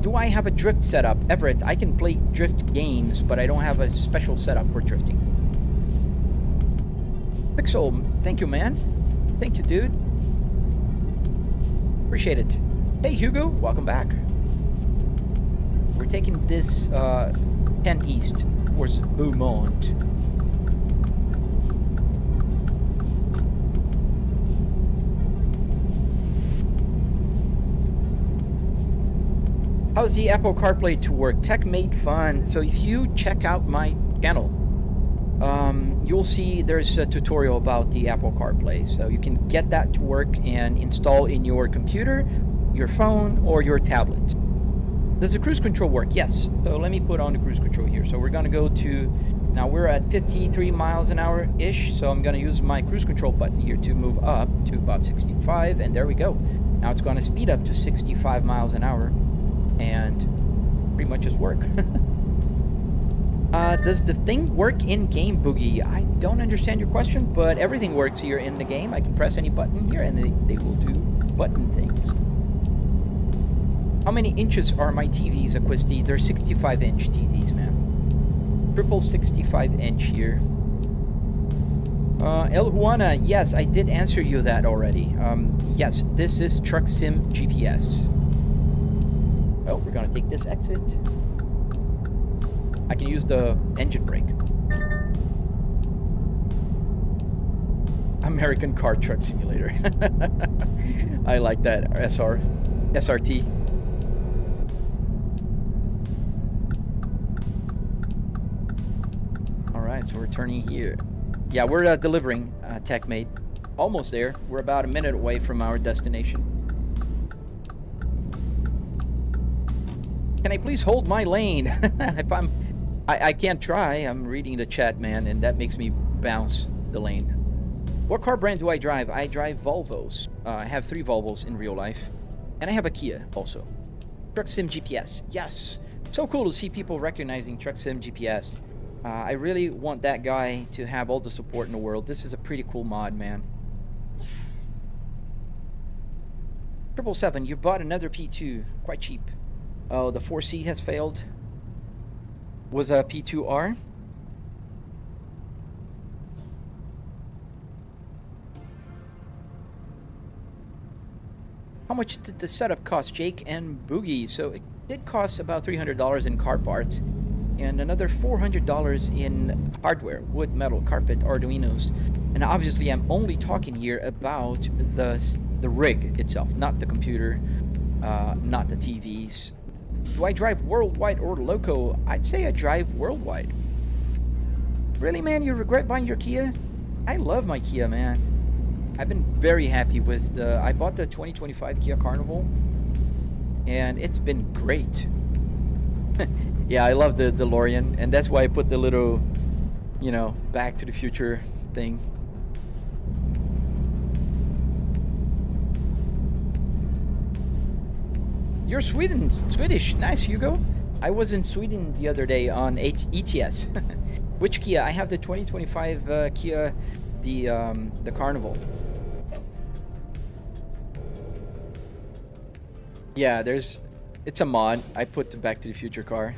Do I have a drift setup? Everett, I can play drift games, but I don't have a special setup for drifting. Pixel, thank you, man. Thank you, dude. Appreciate it. Hey, Hugo, welcome back. We're taking this 10 east towards Beaumont. How's the Apple CarPlay to work? Tech made fun. So if you check out my channel, you'll see there's a tutorial about the Apple CarPlay. So you can get that to work and install in your computer, your phone, or your tablet. Does the cruise control work? Yes. So let me put on the cruise control here. So we're gonna go to, now we're at 53 miles an hour-ish. So I'm gonna use my cruise control button here to move up to about 65, and there we go. Now it's gonna speed up to 65 miles an hour and pretty much just work. Does the thing work in-game, Boogie? I don't understand your question, but everything works here in the game. I can press any button here and they will do button things. How many inches are my TVs, Equisti? They're 65-inch TVs, man. Triple 65-inch here. El Juana, yes, I did answer you that already. Yes, this is Truck Sim GPS. Oh, we're gonna take this exit. I can use the engine brake. American Car Truck Simulator. I like that. SRT. Alright, so we're turning here. Yeah, we're delivering, TechMate. Almost there. We're about a minute away from our destination. Can I please hold my lane? If I can't try. I'm reading the chat, man, and that makes me bounce the lane. What car brand do I drive? I drive Volvos. I have 3 Volvos in real life. And I have a Kia also. Truck Sim GPS. Yes. So cool to see people recognizing Truck Sim GPS. I really want that guy to have all the support in the world. This is a pretty cool mod, man. 777, you bought another P2. Quite cheap. Oh, the 4C has failed. Was a P2R? How much did the setup cost, Jake and Boogie? So it did cost about $300 in car parts and another $400 in hardware, wood, metal, carpet, Arduinos. And obviously I'm only talking here about the rig itself, not the computer, not the TVs. Do I drive worldwide or loco? I'd say I drive worldwide. Really, man, you regret buying your Kia? I love my Kia, man. I've been very happy with I bought the 2025 Kia Carnival, and it's been great. Yeah, I love the DeLorean, and that's why I put the little, you know, Back to the Future thing. You're Swedish. Nice, Hugo. I was in Sweden the other day on ETS. Which Kia? I have the 2025 Kia, the Carnival. Yeah, it's a mod. I put the Back to the Future car.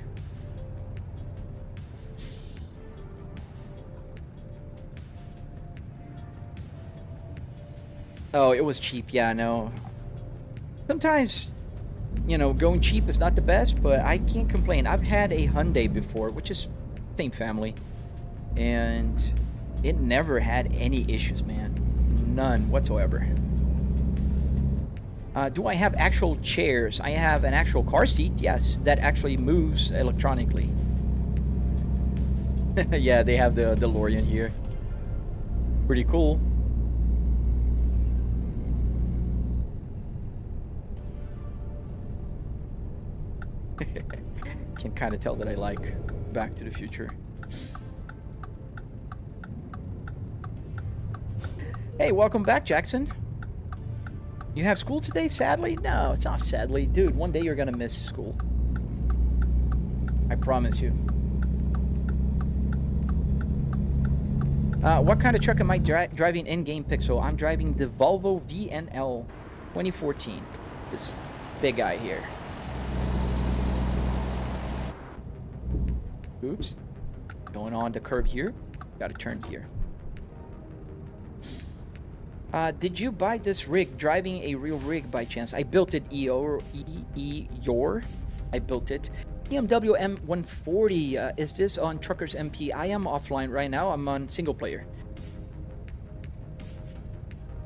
Oh, it was cheap. Yeah, no. Sometimes, you know, going cheap is not the best, but I can't complain. I've had a Hyundai before, which is same family, and it never had any issues, man. None whatsoever. Do I have actual chairs? I have an actual car seat, yes, that actually moves electronically. Yeah, they have the DeLorean here. Pretty cool. Can kind of tell that I like Back to the Future. Hey, welcome back, Jackson. You have school today, sadly? No, it's not sadly. Dude, one day you're gonna miss school. I promise you. What kind of truck am I driving in-game, Pixel? I'm driving the Volvo VNL 2014. This big guy here. Oops. Going on the curb here. Gotta turn here. Did you buy this rig? Driving a real rig by chance? I built it, Your. I built it. BMW M140. Is this on Truckers MP? I am offline right now. I'm on single player.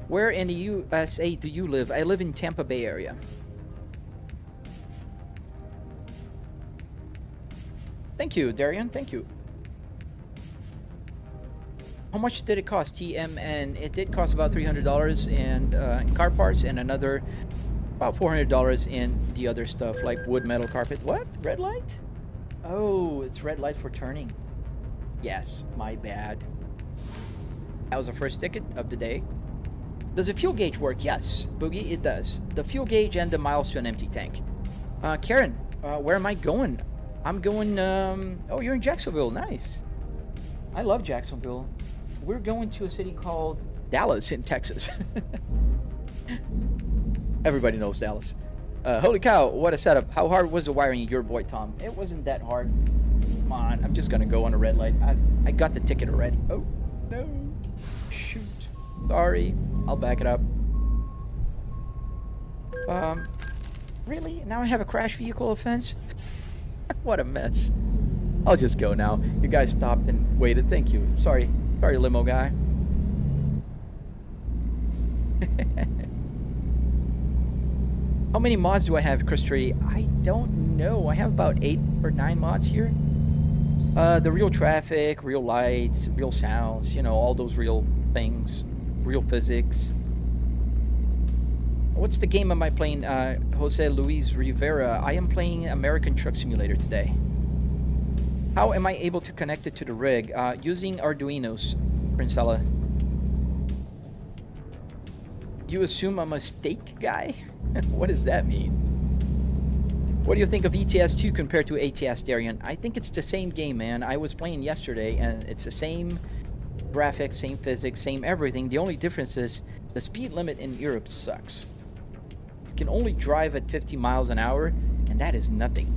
Where in the USA do you live? I live in Tampa Bay area. Thank you, Darian. Thank you. How much did it cost, TMN? It did cost about $300 in car parts and another about $400 in the other stuff like wood, metal, carpet. What? Red light? Oh, it's red light for turning. Yes, my bad. That was the first ticket of the day. Does the fuel gauge work? Yes, Boogie, it does. The fuel gauge and the miles to an empty tank. Karen, where am I going? I'm going, oh, you're in Jacksonville. Nice. I love Jacksonville. We're going to a city called Dallas in Texas. Everybody knows Dallas. Holy cow, what a setup. How hard was the wiring, your boy Tom? It wasn't that hard. Come on, I'm just gonna go on a red light. I got the ticket already. Oh, no. Shoot. Sorry. I'll back it up. Really? Now I have a crash vehicle offense? What a mess. I'll just go now. You guys stopped and waited. Thank you. Sorry, limo guy. How many mods do I have, Chris Tree? I don't know. I have about 8 or 9 mods here. The real traffic, real lights, real sounds, you know, all those real things, real physics. What's the game am I playing? Jose Luis Rivera. I am playing American Truck Simulator today. How am I able to connect it to the rig? Using Arduinos, Princella. You assume I'm a steak guy? What does that mean? What do you think of ETS2 compared to ATS, Darian? I think it's the same game, man. I was playing yesterday, and it's the same graphics, same physics, same everything. The only difference is the speed limit in Europe sucks. You can only drive at 50 miles an hour, and that is nothing.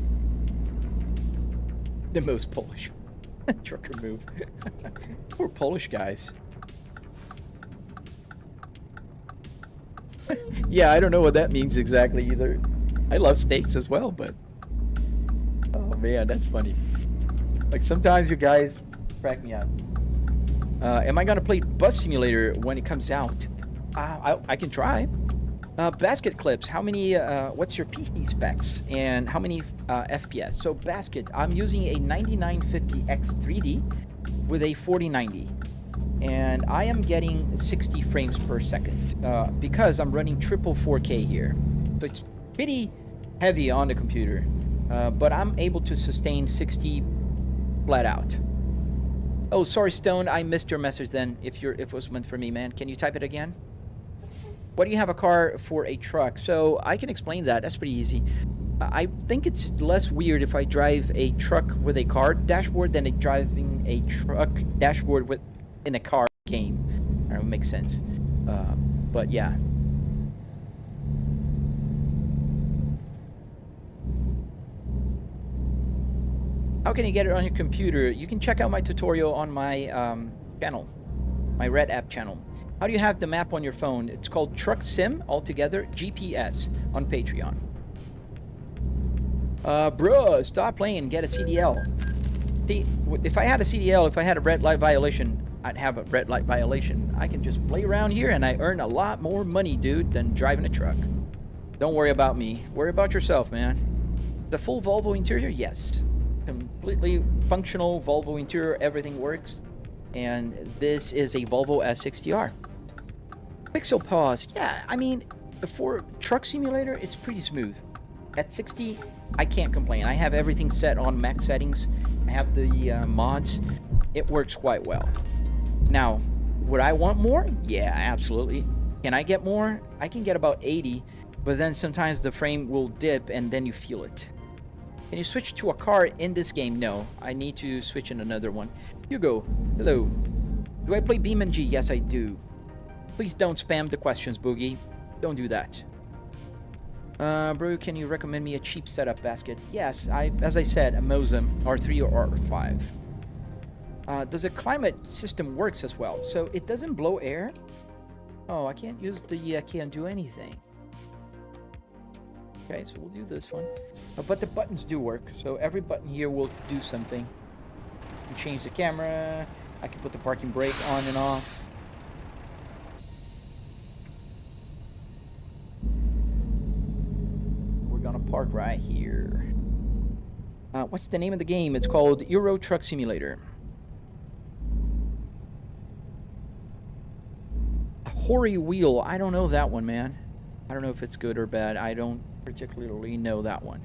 The most Polish trucker move. Poor Polish guys. Yeah, I don't know what that means exactly either. I love steaks as well, but oh man, that's funny. Like sometimes you guys crack me up. Am I gonna play Bus Simulator when it comes out? I can try. Basket clips. How many? What's your PC specs and how many FPS? So basket. I'm using a 9950X 3D with a 4090, and I am getting 60 frames per second because I'm running triple 4K here. So it's pretty heavy on the computer, but I'm able to sustain 60 flat out. Oh, sorry, Stone. I missed your message then. If it was meant for me, man. Can you type it again? Why do you have a car for a truck? So I can explain that. That's pretty easy. I think it's less weird if I drive a truck with a car dashboard than driving a truck dashboard in a car game. I don't know, it makes sense. But yeah. How can you get it on your computer? You can check out my tutorial on my channel, my Red App channel. How do you have the map on your phone? It's called Truck Sim altogether, GPS on Patreon. Bruh, stop playing and get a CDL. See, if I had a CDL, if I had a red light violation, I'd have a red light violation. I can just play around here and I earn a lot more money, dude, than driving a truck. Don't worry about me. Worry about yourself, man. The full Volvo interior? Yes. Completely functional Volvo interior. Everything works. And this is a Volvo S60R. Pixel pause. Yeah, I mean, for Truck Simulator, it's pretty smooth. At 60, I can't complain. I have everything set on max settings. I have the mods. It works quite well. Now, would I want more? Yeah, absolutely. Can I get more? I can get about 80, but then sometimes the frame will dip and then you feel it. Can you switch to a car in this game? No, I need to switch in another one. Hugo, hello. Do I play BeamNG? Yes, I do. Please don't spam the questions, Boogie. Don't do that. Bro, can you recommend me a cheap setup basket? Yes, as I said, a Mosem R3 or R5. Does a climate system works as well? So it doesn't blow air? Oh, I can't use the, can't do anything. Okay, so we'll do this one. But the buttons do work, so every button here will do something. I can change the camera, I can put the parking brake on and off. We're gonna park right here. What's the name of the game? It's called Euro Truck Simulator. Hoary Wheel, I don't know that one, man. I don't know if it's good or bad. I don't particularly know that one.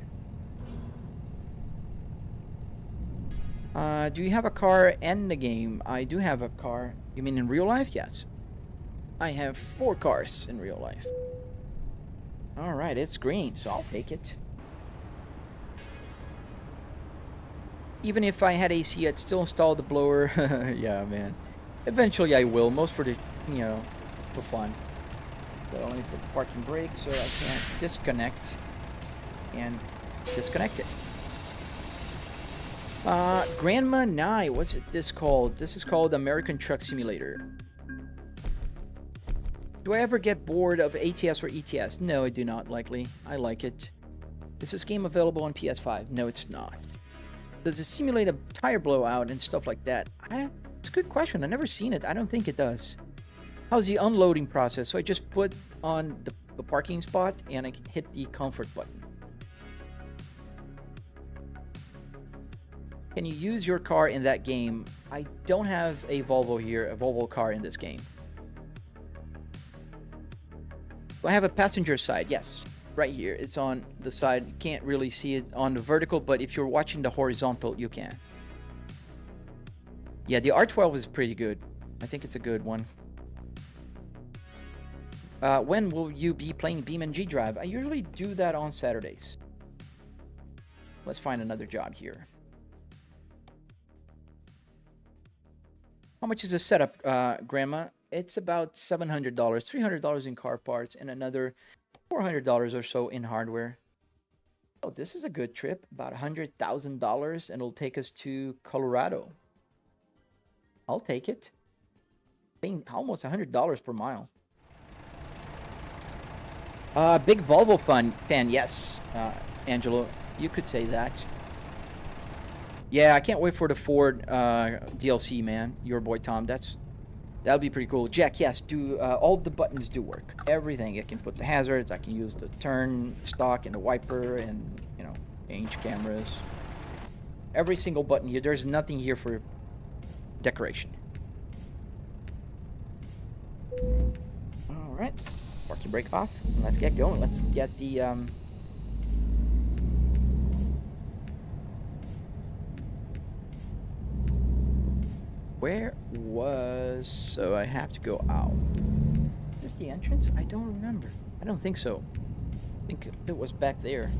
Do you have a car in the game? I do have a car. You mean in real life? Yes. I have 4 cars in real life. Alright, it's green, so I'll take it. Even if I had AC, I'd still install the blower. Yeah, man. Eventually I will, most for the, you know, for fun. But only for the parking brake, so I can't disconnect and disconnect it. Grandma Nye, what's this called? This is called American Truck Simulator. Do I ever get bored of ATS or ETS? No, I do not, likely. I like it. Is this game available on PS5? No, it's not. Does it simulate a tire blowout and stuff like that? It's a good question. I've never seen it. I don't think it does. How's the unloading process? So I just put on the parking spot and I hit the comfort button. Can you use your car in that game? I don't have a Volvo here, a Volvo car in this game. Do I have a passenger side? Yes. Right here. It's on the side. You can't really see it on the vertical, but if you're watching the horizontal, you can. Yeah, the R12 is pretty good. I think it's a good one. When will you be playing BeamNG Drive? I usually do that on Saturdays. Let's find another job here. How much is a setup, Grandma? It's about $700, $300 in car parts, and another $400 or so in hardware. Oh, this is a good trip. About $100,000, and it'll take us to Colorado. I'll take it. Paying almost $100 per mile. Big Volvo fan, yes. Angelo, you could say that. Yeah, I can't wait for the Ford DLC, man. Your boy Tom, that'll be pretty cool. Jack, yes, all the buttons do work. Everything. I can put the hazards. I can use the turn stock and the wiper, and change cameras. Every single button here. There's nothing here for decoration. All right, parking brake off. Let's get going. Let's get the so I have to go out. Is this the entrance? I don't remember. I don't think so. I think it was back there.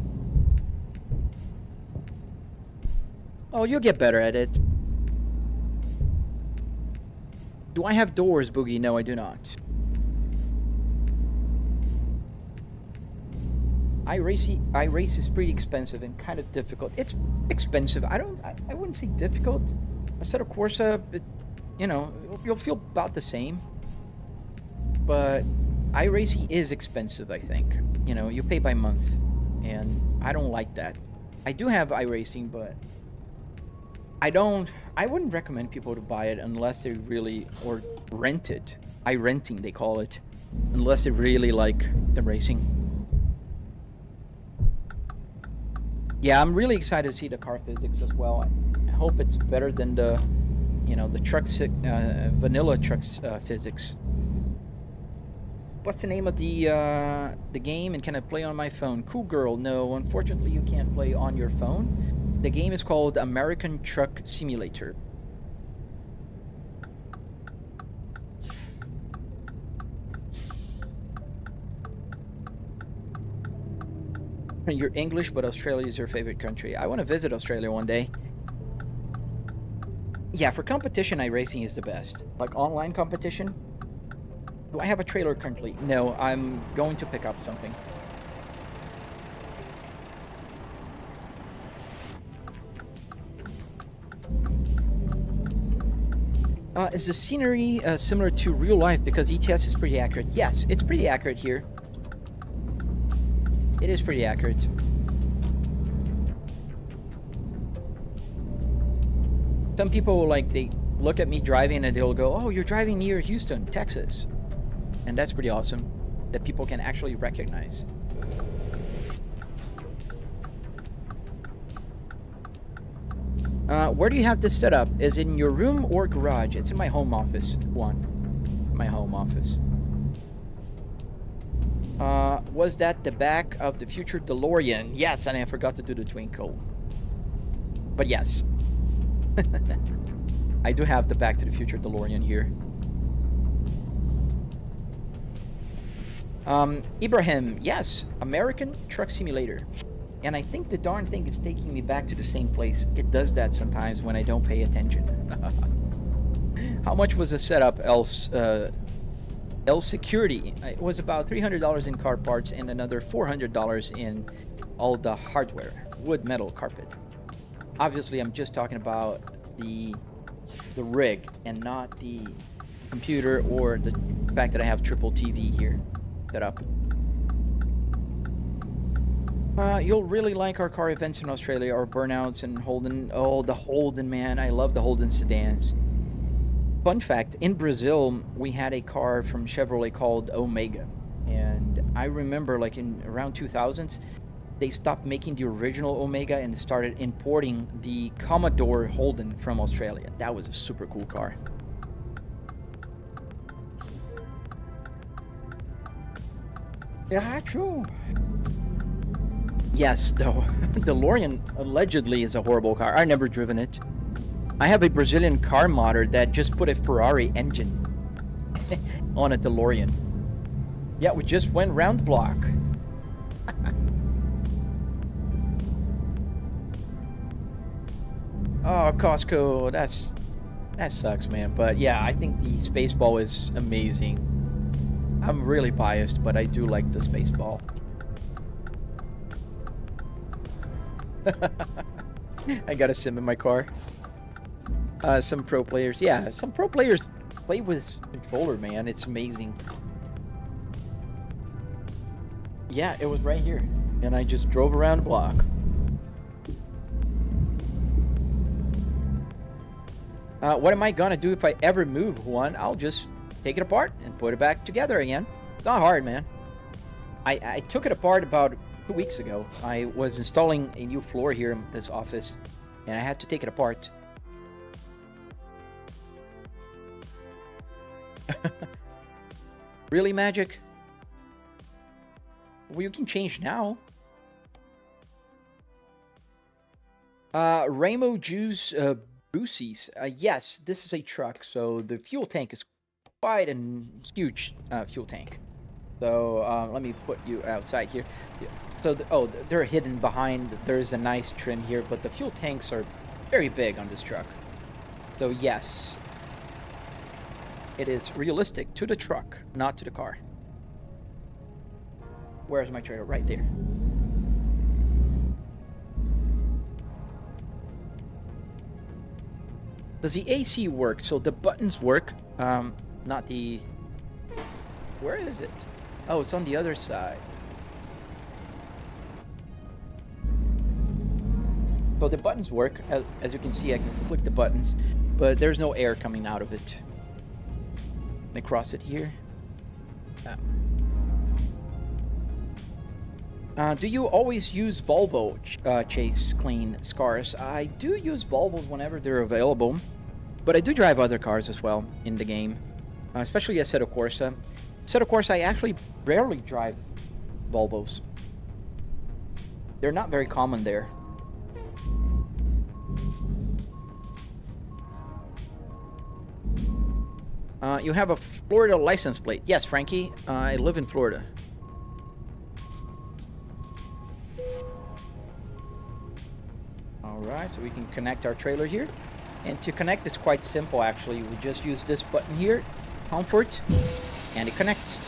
Oh, you'll get better at it. Do I have doors, Boogie? No, I do not. iRace is pretty expensive and kind of difficult. It's expensive. I wouldn't say difficult. Assetto Corsa, you'll feel about the same. But iRacing is expensive, I think. You pay by month, and I don't like that. I do have iRacing, but I wouldn't recommend people to buy it unless they really, or rent it. iRenting, they call it. Unless they really like the racing. Yeah, I'm really excited to see the car physics as well. I hope it's better than the trucks, vanilla trucks physics. What's the name of the game, and can I play on my phone? Cool Girl, no, unfortunately you can't play on your phone. The game is called American Truck Simulator. You're English, but Australia is your favorite country. I want to visit Australia one day. Yeah, for competition, iRacing is the best. Like online competition. Do I have a trailer currently? No, I'm going to pick up something. Is the scenery similar to real life because ETS is pretty accurate? Yes, it's pretty accurate here. It is pretty accurate. Some people, they look at me driving and they'll go, oh, you're driving near Houston, Texas. And that's pretty awesome that people can actually recognize. Where do you have this set up? Is it in your room or garage? It's in my home office. My home office. Was that the back of the future DeLorean? Yes, and I forgot to do the twinkle. But yes. I do have the Back to the Future DeLorean here. Ibrahim, yes, American Truck Simulator. And I think the darn thing is taking me back to the same place. It does that sometimes when I don't pay attention. How much was the setup, L Security? It was about $300 in car parts and another $400 in all the hardware. Wood, metal, carpet. Obviously, I'm just talking about the rig and not the computer or the fact that I have triple TV here set up. You'll really like our car events in Australia, our burnouts and Holden. Oh, the Holden, man. I love the Holden sedans. Fun fact, in Brazil, we had a car from Chevrolet called Omega. And I remember, in around 2000s, they stopped making the original Omega and started importing the Commodore Holden from Australia. That was a super cool car. Yeah, true. Yes, though. The DeLorean allegedly is a horrible car. I've never driven it. I have a Brazilian car modder that just put a Ferrari engine on a DeLorean. Yeah, we just went round the block. Oh, Costco, that sucks, man. But yeah, I think the Spaceball is amazing. I'm really biased, but I do like the Spaceball. I got a sim in my car. Some pro players, yeah, some pro players play with controller, man. It's amazing. Yeah, it was right here, and I just drove around the block. What am I gonna do if I ever move one? I'll just take it apart and put it back together again. It's not hard, man. I took it apart about 2 weeks ago. I was installing a new floor here in this office, and I had to take it apart. Really, Magic? Well, you can change now. Rainbow Juice Boosies. Yes, this is a truck, so the fuel tank is quite a huge fuel tank. So let me put you outside here. So they're hidden behind. There's a nice trim here, but the fuel tanks are very big on this truck. So yes, it is realistic to the truck, not to the car. Where's my trailer? Right there. Does the AC work? So the buttons work. Not the... Where is it? Oh, it's on the other side. So the buttons work. As you can see, I can click the buttons, but there's no air coming out of it. Let me cross it here. Do you always use Volvo chase clean scars? I do use Volvos whenever they're available, but I do drive other cars as well in the game, especially Assetto Corsa. Assetto Corsa, I actually rarely drive Volvos. They're not very common there. You have a Florida license plate. Yes, Frankie, I live in Florida. Alright, so we can connect our trailer here. And to connect is quite simple, actually. We just use this button here, comfort, and it connects.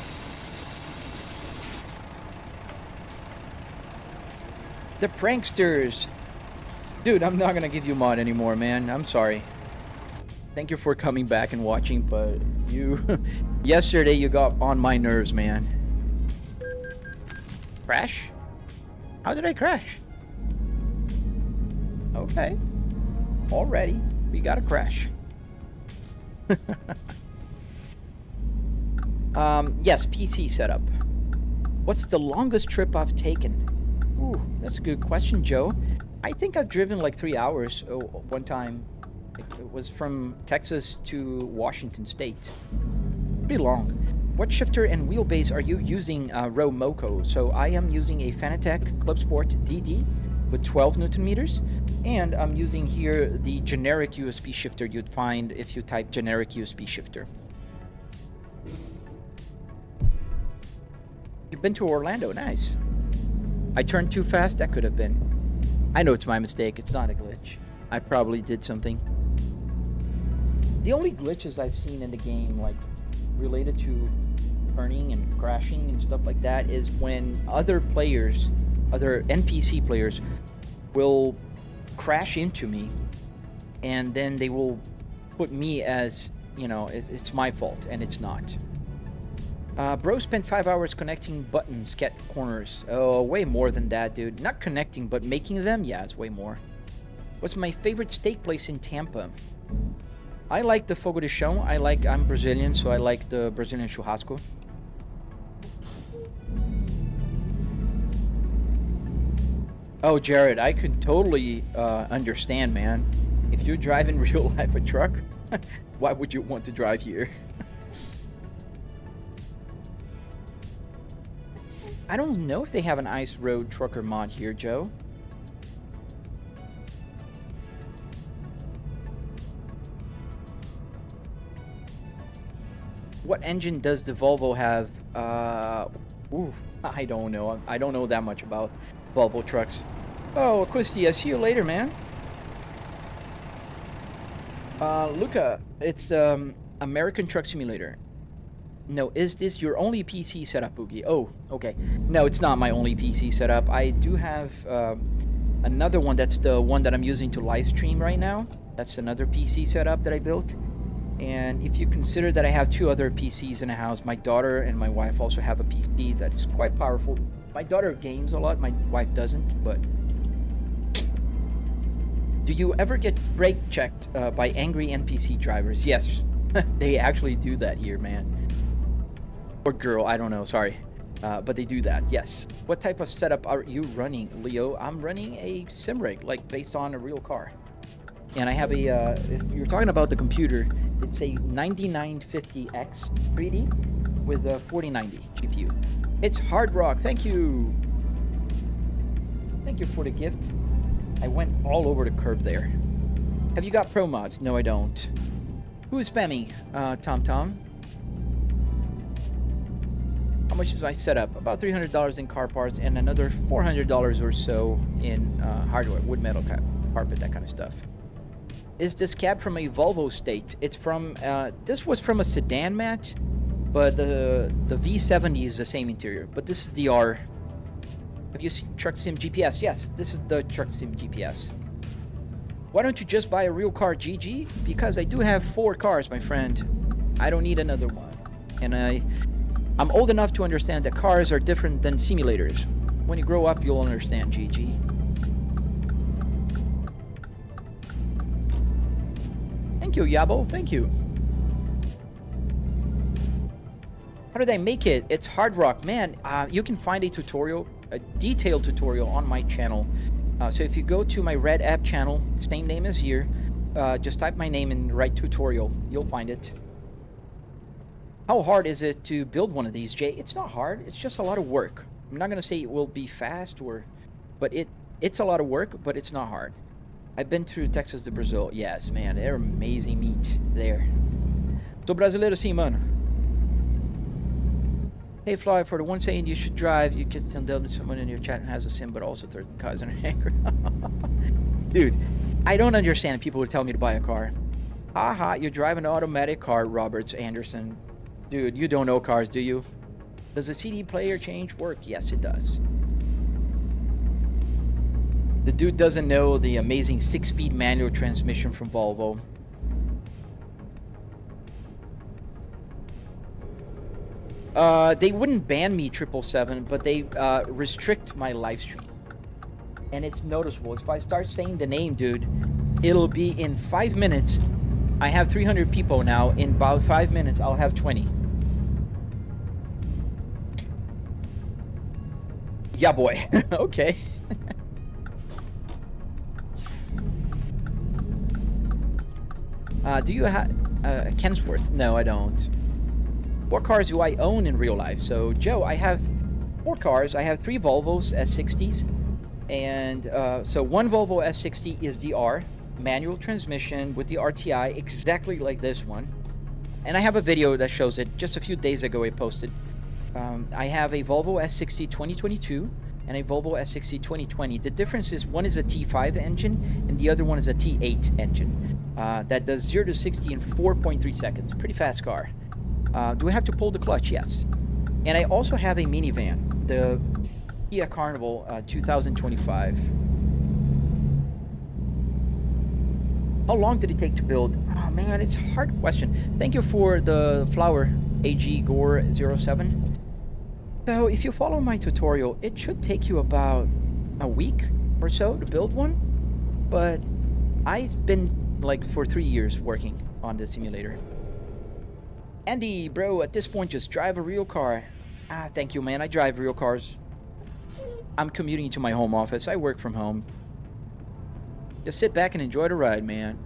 The pranksters. Dude, I'm not gonna give you mod anymore, man. I'm sorry. Thank you for coming back and watching, but you... yesterday you got on my nerves, man. Crash? How did I crash? Okay. Already, we got a crash. Yes, PC setup. What's the longest trip I've taken? Ooh, that's a good question, Joe. I think I've driven like 3 hours one time. It was from Texas to Washington State. Pretty long. What shifter and wheelbase are you using, Romoco? So I am using a Fanatec Club Sport DD with 12 Newton meters, and I'm using here the generic USB shifter you'd find if you type generic USB shifter. You've been to Orlando, nice. I turned too fast, that could have been. I know it's my mistake, it's not a glitch. I probably did something. The only glitches I've seen in the game, like, related to turning and crashing and stuff like that, is when other players, other NPC players, will crash into me, and then they will put me as, you know, it's my fault, and it's not. Bro spent 5 hours connecting buttons, cat corners. Oh, way more than that, dude. Not connecting, but making them? Yeah, it's way more. What's my favorite steak place in Tampa? I like the Fogo de Chão. I'm Brazilian, so I like the Brazilian churrasco. Oh, Jared, I could totally understand, man. If you're driving real life a truck, why would you want to drive here? I don't know if they have an ice road trucker mod here, Joe. What engine does the Volvo have? I don't know. I don't know that much about Volvo trucks. Oh, Christy, I'll see you later, man. Luca, it's American Truck Simulator. No, is this your only PC setup, Boogie? Oh, okay. No, it's not my only PC setup. I do have another one. That's the one that I'm using to live stream right now. That's another PC setup that I built. And if you consider that I have two other PCs in the house, my daughter and my wife also have a PC that's quite powerful. My daughter games a lot, my wife doesn't, but... Do you ever get brake checked by angry NPC drivers? Yes, they actually do that here, man. Or girl, I don't know, sorry. But they do that, yes. What type of setup are you running, Leo? I'm running a sim rig, like based on a real car. And I have a, if you're talking about the computer, it's a 9950X 3D with a 4090 GPU. It's Hard Rock, thank you. Thank you for the gift. I went all over the curb there. Have you got pro mods? No, I don't. Who is spamming? Tom. How much is my setup? About $300 in car parts and another $400 or so in hardware, wood, metal, carpet, that kind of stuff. Is this cab from a Volvo state? It's from, this was from a sedan match, but the V70 is the same interior, but this is the R. Have you seen Truck Sim GPS? Yes, this is the Truck Sim GPS. Why don't you just buy a real car, GG? Because I do have 4 cars, my friend. I don't need another one. And I'm old enough to understand that cars are different than simulators. When you grow up, you'll understand, GG. Thank you, Yabo. Thank you. How did I make it? It's Hard Rock. Man, you can find a tutorial, a detailed tutorial on my channel. So if you go to my Red App channel, same name as here, just type my name and write tutorial. You'll find it. How hard is it to build one of these, Jay? It's not hard. It's just a lot of work. I'm not going to say it will be fast, but it's a lot of work, but it's not hard. I've been through Texas to Brazil. Yes, man, they're amazing meat there. Tô brasileiro sim, mano. Hey, Fly, for the one saying you should drive, you can tell someone in your chat who has a sim, but also third cars in anger. Dude, I don't understand people who tell me to buy a car. Haha, you're driving an automatic car, Roberts Anderson. Dude, you don't know cars, do you? Does the CD player change work? Yes, it does. The dude doesn't know the amazing 6-speed manual transmission from Volvo. They wouldn't ban me 777, but they restrict my live stream. And it's noticeable. If I start saying the name, dude, it'll be in 5 minutes. I have 300 people now. In about 5 minutes, I'll have 20. Yeah, boy. Okay. Do you have Kensworth? No, I don't. What cars do I own in real life? So, Joe, I have 4 cars. I have 3 Volvos S60s. And so one Volvo S60 is the R, manual transmission with the RTI, exactly like this one. And I have a video that shows it. Just a few days ago I posted. I have a Volvo S60 2022 and a Volvo S60 2020. The difference is one is a T5 engine and the other one is a T8 engine. That does 0 to 60 in 4.3 seconds. Pretty fast car. Do I have to pull the clutch? Yes. And I also have a minivan, the Kia Carnival 2025. How long did it take to build? Oh man, it's a hard question. Thank you for the flower, AG Gore 07. So if you follow my tutorial, it should take you about a week or so to build one. But I've been like for 3 years working on this simulator. Andy, bro, at this point just drive a real car. Thank you, man. I drive real cars. I'm commuting to my home office. I work from home. Just sit back and enjoy the ride, man.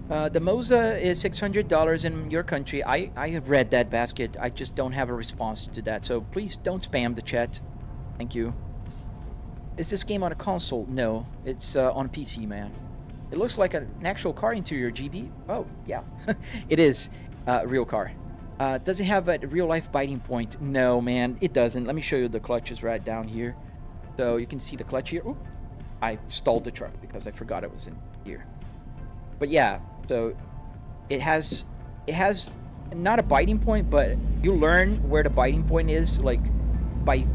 The Moza is $600 in your country. I have read that basket. I just don't have a response to that. So please don't spam the chat. Thank you. Is this game on a console? No, it's on PC, man. It looks like an actual car interior, GB. Oh, yeah. It is a real car. Does it have a real-life biting point? No, man, it doesn't. Let me show you the clutches right down here. So you can see the clutch here. Oop. I stalled the truck because I forgot it was in here. But yeah, so it has not a biting point, but you learn where the biting point is, like by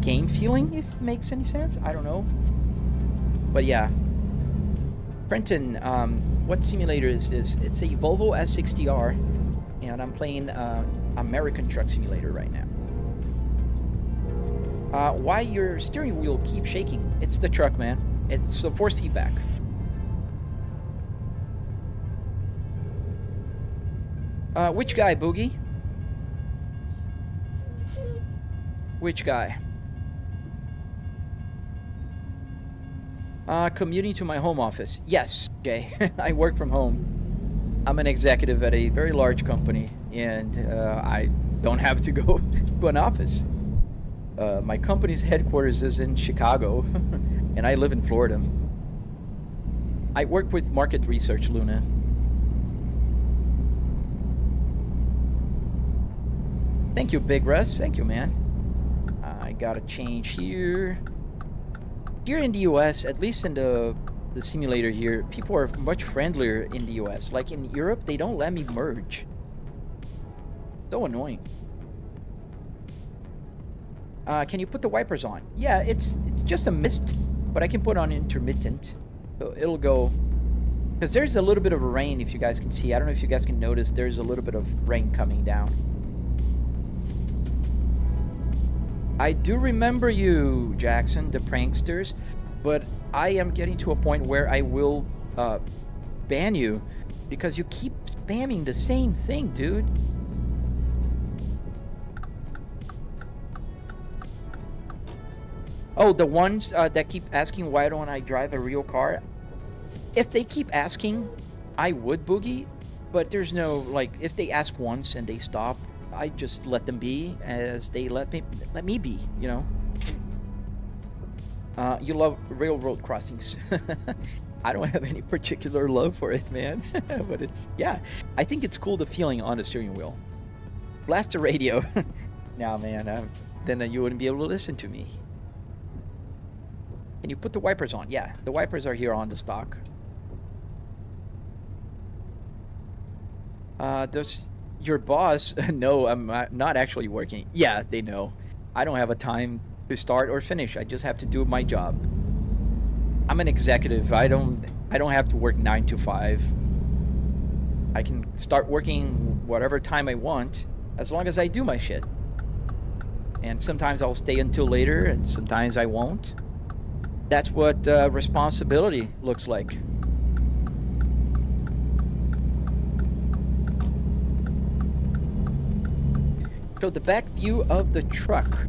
game feeling, if it makes any sense. I don't know. But yeah. Brenton, what simulator is this? It's a Volvo S60R, and I'm playing American Truck Simulator right now. Why your steering wheel keeps shaking? It's the truck, man. It's the force feedback. Which guy, Boogie? Which guy? Commuting to my home office. Yes, Jay. I work from home. I'm an executive at a very large company, and I don't have to go to an office. My company's headquarters is in Chicago, and I live in Florida. I work with market research, Luna. Thank you, Big Russ. Thank you, man. I gotta change here. Here in the US, at least in the simulator here, people are much friendlier in the US. Like in Europe, they don't let me merge. So annoying. Can you put the wipers on? Yeah, it's just a mist, but I can put on intermittent. So it'll go... Because there's a little bit of rain, if you guys can see. I don't know if you guys can notice, there's a little bit of rain coming down. I do remember you, Jackson, the pranksters, but I am getting to a point where I will ban you because you keep spamming the same thing, dude. Oh, the ones that keep asking why don't I drive a real car? If they keep asking, I would, Boogie, but there's no, like, if they ask once and they stop, I just let them be as they let me be, you know. You love railroad crossings. I don't have any particular love for it, man. But it's, yeah, I think it's cool, the feeling on the steering wheel. Blast the radio. Now, man, then you wouldn't be able to listen to me. Can you put the wipers on? Yeah, the wipers are here on the stock. Does your boss know I'm not actually working? Yeah, they know. I don't have a time to start or finish. I just have to do my job. I'm an executive. I don't have to work 9 to 5. I can start working whatever time I want as long as I do my shit. And sometimes I'll stay until later, and sometimes I won't. That's what responsibility looks like. So the back view of the truck.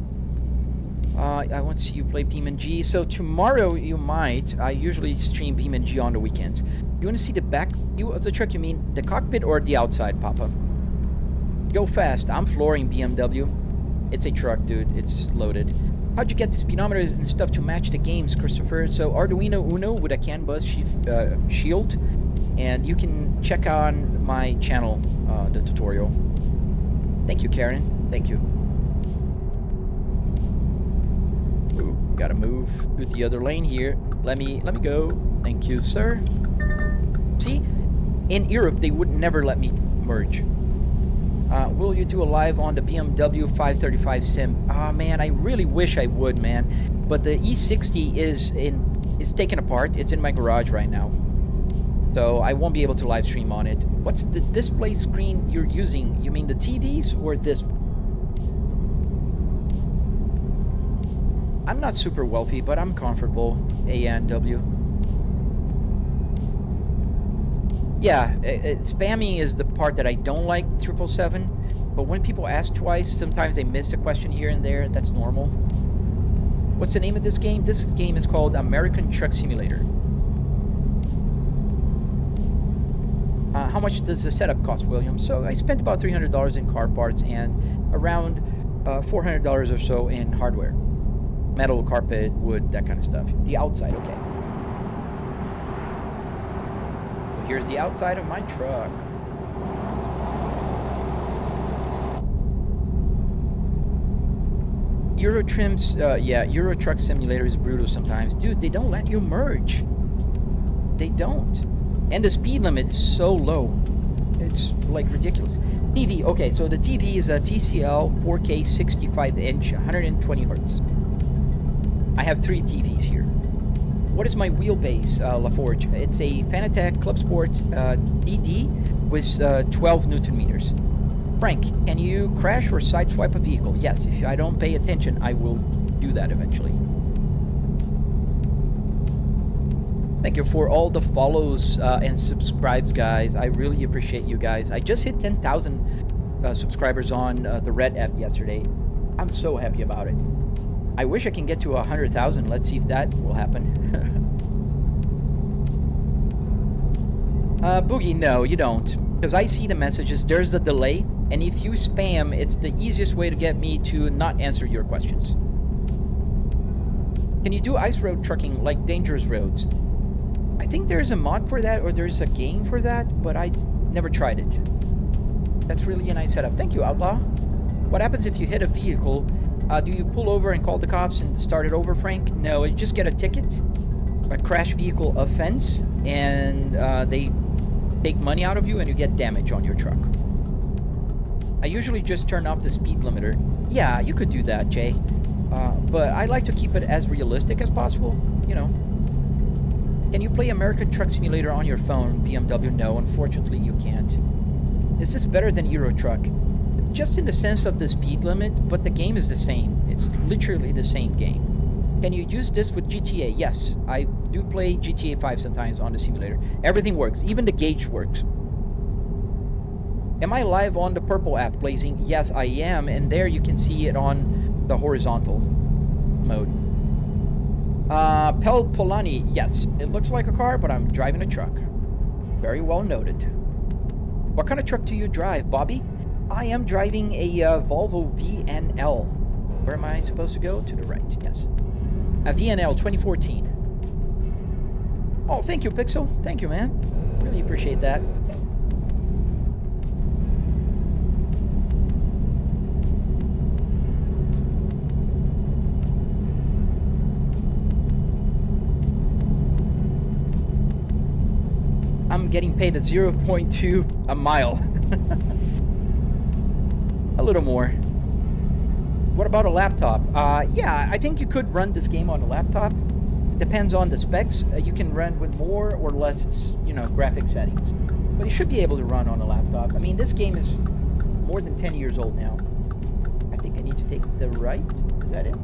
I want to see you play BeamNG. So tomorrow you might. I usually stream BeamNG on the weekends. You want to see the back view of the truck? You mean the cockpit or the outside, Papa? Go fast. I'm flooring BMW. It's a truck, dude. It's loaded. How'd you get the speedometer and stuff to match the games, Christopher? So Arduino Uno with a CAN bus shield, and you can check on my channel the tutorial. Thank you, Karen. Thank you. Ooh, gotta move to the other lane here. Let me go. Thank you, sir. See, in Europe they would never let me merge. Will you do a live on the BMW 535 sim? Ah, man, I really wish I would, man. But the E60 is taken apart. It's in my garage right now, so I won't be able to live stream on it. What's the display screen you're using? You mean the TVs or this? I'm not super wealthy, but I'm comfortable. ANW. Yeah, spamming is the part that I don't like, 777. But when people ask twice, sometimes they miss a question here and there. That's normal. What's the name of this game? This game is called American Truck Simulator. How much does the setup cost, William? So I spent about $300 in car parts and around $400 or so in hardware. Metal, carpet, wood, that kind of stuff. The outside, okay. Here's the outside of my truck. Euro trims, yeah, Euro Truck Simulator is brutal sometimes. Dude, they don't let you merge. They don't. And the speed limit is so low. It's like ridiculous. TV, okay, so the TV is a TCL 4K 65-inch, 120 hertz. I have 3 TVs here. What is my wheelbase, LaForge? It's a Fanatec Club Sports DD with 12 Newton meters. Frank, can you crash or sideswipe a vehicle? Yes, if I don't pay attention, I will do that eventually. Thank you for all the follows and subscribes, guys. I really appreciate you guys. I just hit 10,000 subscribers on the Red app yesterday. I'm so happy about it. I wish I can get to 100,000. Let's see if that will happen. Boogie, no, you don't. Because I see the messages. There's a delay. And if you spam, it's the easiest way to get me to not answer your questions. Can you do ice road trucking like dangerous roads? I think there's a mod for that, or there's a game for that, but I never tried it. That's really a nice setup. Thank you, Outlaw. What happens if you hit a vehicle? Do you pull over and call the cops and start it over, Frank? No, you just get a ticket, a crash vehicle offense, and they take money out of you and you get damage on your truck. I usually just turn off the speed limiter. Yeah, you could do that, Jay. But I like to keep it as realistic as possible, you know. Can you play American Truck Simulator on your phone? BMW, no, unfortunately you can't. Is this better than Euro Truck? Just in the sense of the speed limit, but the game is the same. It's literally the same game. Can you use this with GTA? Yes, I do play GTA 5 sometimes on the simulator. Everything works, even the gauge works. Am I live on the purple app, Blazing? Yes, I am, and there you can see it on the horizontal mode. Pel Polani, yes, it looks like a car, but I'm driving a truck. Very well noted. What kind of truck do you drive, Bobby? I am driving a Volvo VNL. Where am I supposed to go? To the right, yes. A VNL 2014. Oh, thank you, Pixel. Thank you, man. Really appreciate that. I'm getting paid at 0.2 a mile. A little more. What about a laptop? Yeah, I think you could run this game on a laptop. It depends on the specs. You can run with more or less, you know, graphic settings. But you should be able to run on a laptop. I mean, this game is more than 10 years old now. I think I need to take the right. Is that it?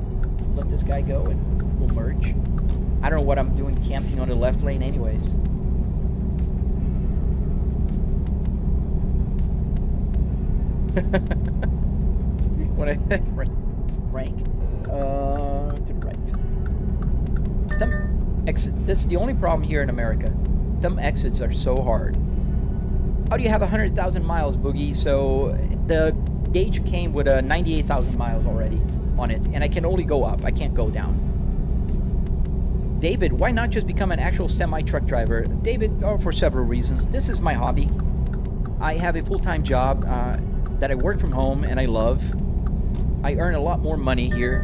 Let this guy go and we'll merge. I don't know what I'm doing camping on the left lane anyways. When I rank to the right. Some exit. That's the only problem here in America. Some exits are so hard. How do you have 100,000 miles, Boogie? So the gauge came with 98,000 miles already on it, and I can only go up. I can't go down. David, why not just become an actual semi-truck driver? David, for several reasons. This is my hobby. I have a full-time job that I work from home and I love. I earn a lot more money here,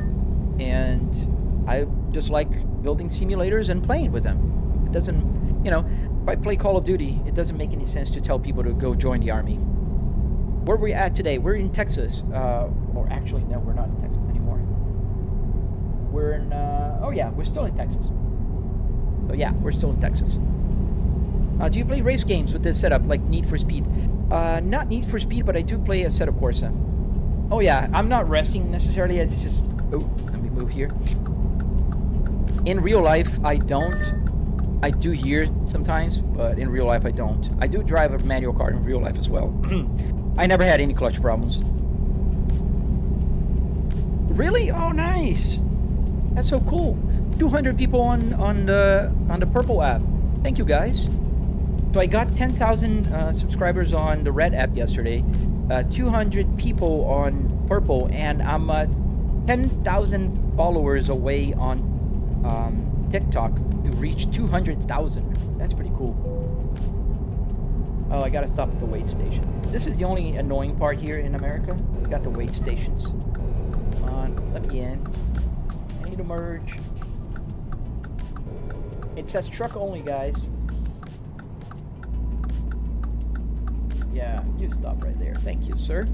and I just like building simulators and playing with them. It doesn't, you know, if I play Call of Duty, it doesn't make any sense to tell people to go join the army. Where are we at today? We're in Texas. Or actually, no, we're not in Texas anymore. We're in, oh yeah, we're still in Texas. So yeah, we're still in Texas. Do you play race games with this setup, like Need for Speed? Not Need for Speed, but I do play Assetto Corsa. Oh yeah, I'm not resting necessarily, it's just... Oh, let me move here. In real life, I don't. I do here sometimes, but in real life I don't. I do drive a manual car in real life as well. I never had any clutch problems. Really? Oh, nice. That's so cool. 200 people on the Purple app. Thank you, guys. So I got 10,000 subscribers on the Red app yesterday. 200 people on Purple, and I'm 10,000 followers away on TikTok to reach 200,000. That's pretty cool. Oh, I gotta stop at the wait station. This is the only annoying part here in America. We got the wait stations. Come on, let me in. I need to merge. It says truck only, guys. Yeah, you stop right there. Thank you, sir.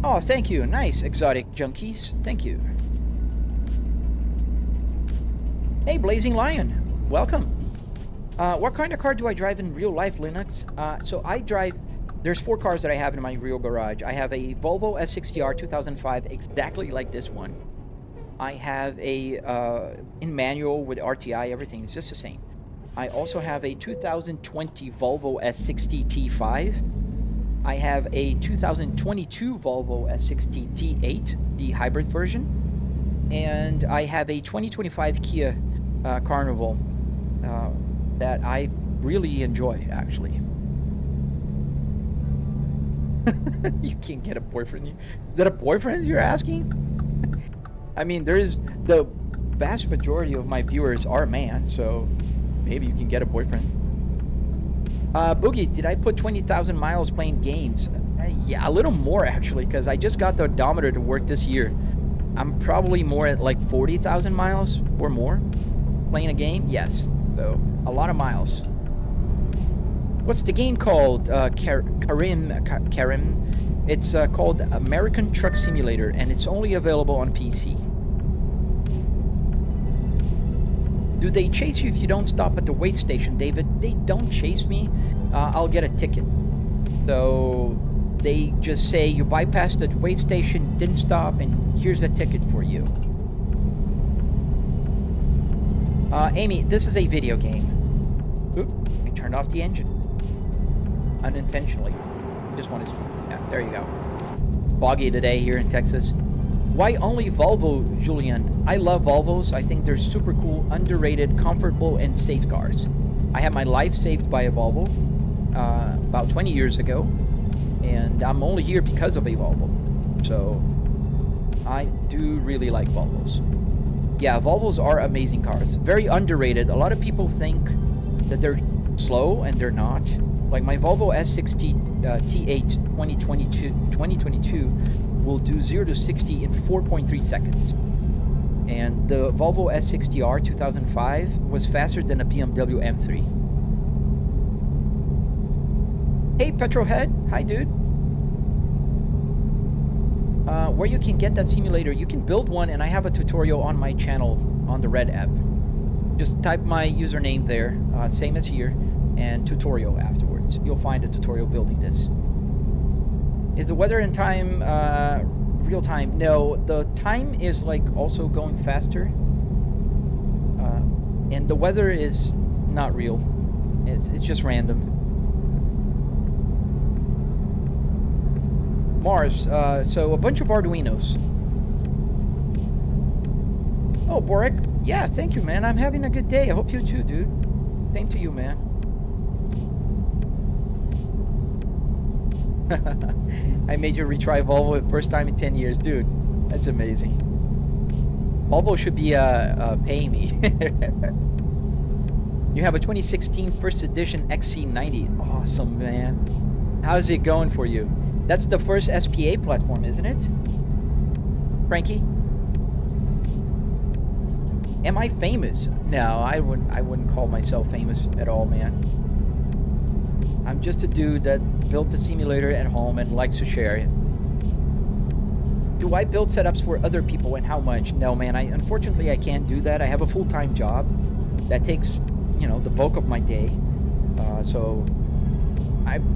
Oh, thank you. Nice, exotic junkies. Thank you. Hey, Blazing Lion. Welcome. What kind of car do I drive in real life, Linux? So I drive... There's 4 cars that I have in my real garage. I have a Volvo S60R 2005, exactly like this one. I have a in manual with RTI, everything. It's just the same. I also have a 2020 Volvo S60 T5. I have a 2022 Volvo S60 T8, the hybrid version. And I have a 2025 Kia Carnival that I really enjoy, actually. You can't get a boyfriend. Is that a boyfriend you're asking? I mean, there's the vast majority of my viewers are men, so maybe you can get a boyfriend. Boogie, did I put 20,000 miles playing games? Yeah, a little more actually, because I just got the odometer to work this year. I'm probably more at like 40,000 miles or more playing a game. Yes, so a lot of miles. What's the game called? Karim. It's called American Truck Simulator, and it's only available on PC. Do they chase you if you don't stop at the wait station, David? They don't chase me. I'll get a ticket. So they just say you bypassed the wait station, didn't stop, and here's a ticket for you. Amy, this is a video game. Oop, I turned off the engine. Unintentionally. Just wanted to... Yeah, there you go. Foggy today here in Texas. Why only Volvo, Julian? I love Volvos. I think they're super cool, underrated, comfortable, and safe cars. I had my life saved by a Volvo about 20 years ago, and I'm only here because of a Volvo. So I do really like Volvos. Yeah, Volvos are amazing cars. Very underrated. A lot of people think that they're slow, and they're not. Like my Volvo S60 T8 2022 will do 0 to 60 in 4.3 seconds. And the Volvo S60R 2005 was faster than a BMW M3. Hey, Petrohead. Hi, dude. Where you can get that simulator, you can build one, and I have a tutorial on my channel on the Red app. Just type my username there, same as here, and tutorial afterwards. You'll find a tutorial building this. Is the weather in time real time? No, the time is like also going faster, and the weather is not real. It's just random. Mars, so a bunch of Arduinos. Oh, Borek, yeah, thank you, man. I'm having a good day. I hope you too, dude. Same to you, man. I made you retry Volvo the first time in 10 years. Dude, that's amazing. Volvo should be paying me. You have a 2016 first edition XC90. Awesome, man. How's it going for you? That's the first SPA platform, isn't it? Frankie? Am I famous? No, I wouldn't call myself famous at all, man. I'm just a dude that built the simulator at home and likes to share it. Do I build setups for other people, and how much? No, man, unfortunately I can't do that. I have a full-time job that takes, you know, the bulk of my day. So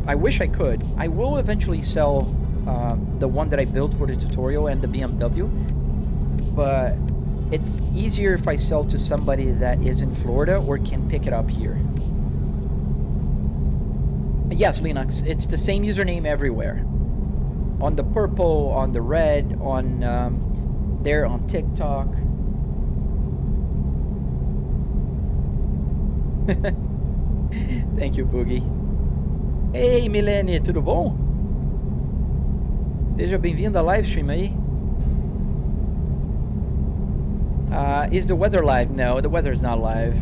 I wish I could. I will eventually sell the one that I built for the tutorial and the BMW, but it's easier if I sell to somebody that is in Florida or can pick it up here. Yes, Linux, it's the same username everywhere. on the purple, on the red, on there on TikTok. Thank you, Boogie. Ei, Milene, tudo bom? Seja bem-vindo à live stream aí. Is the weather live? No, the weather's not live.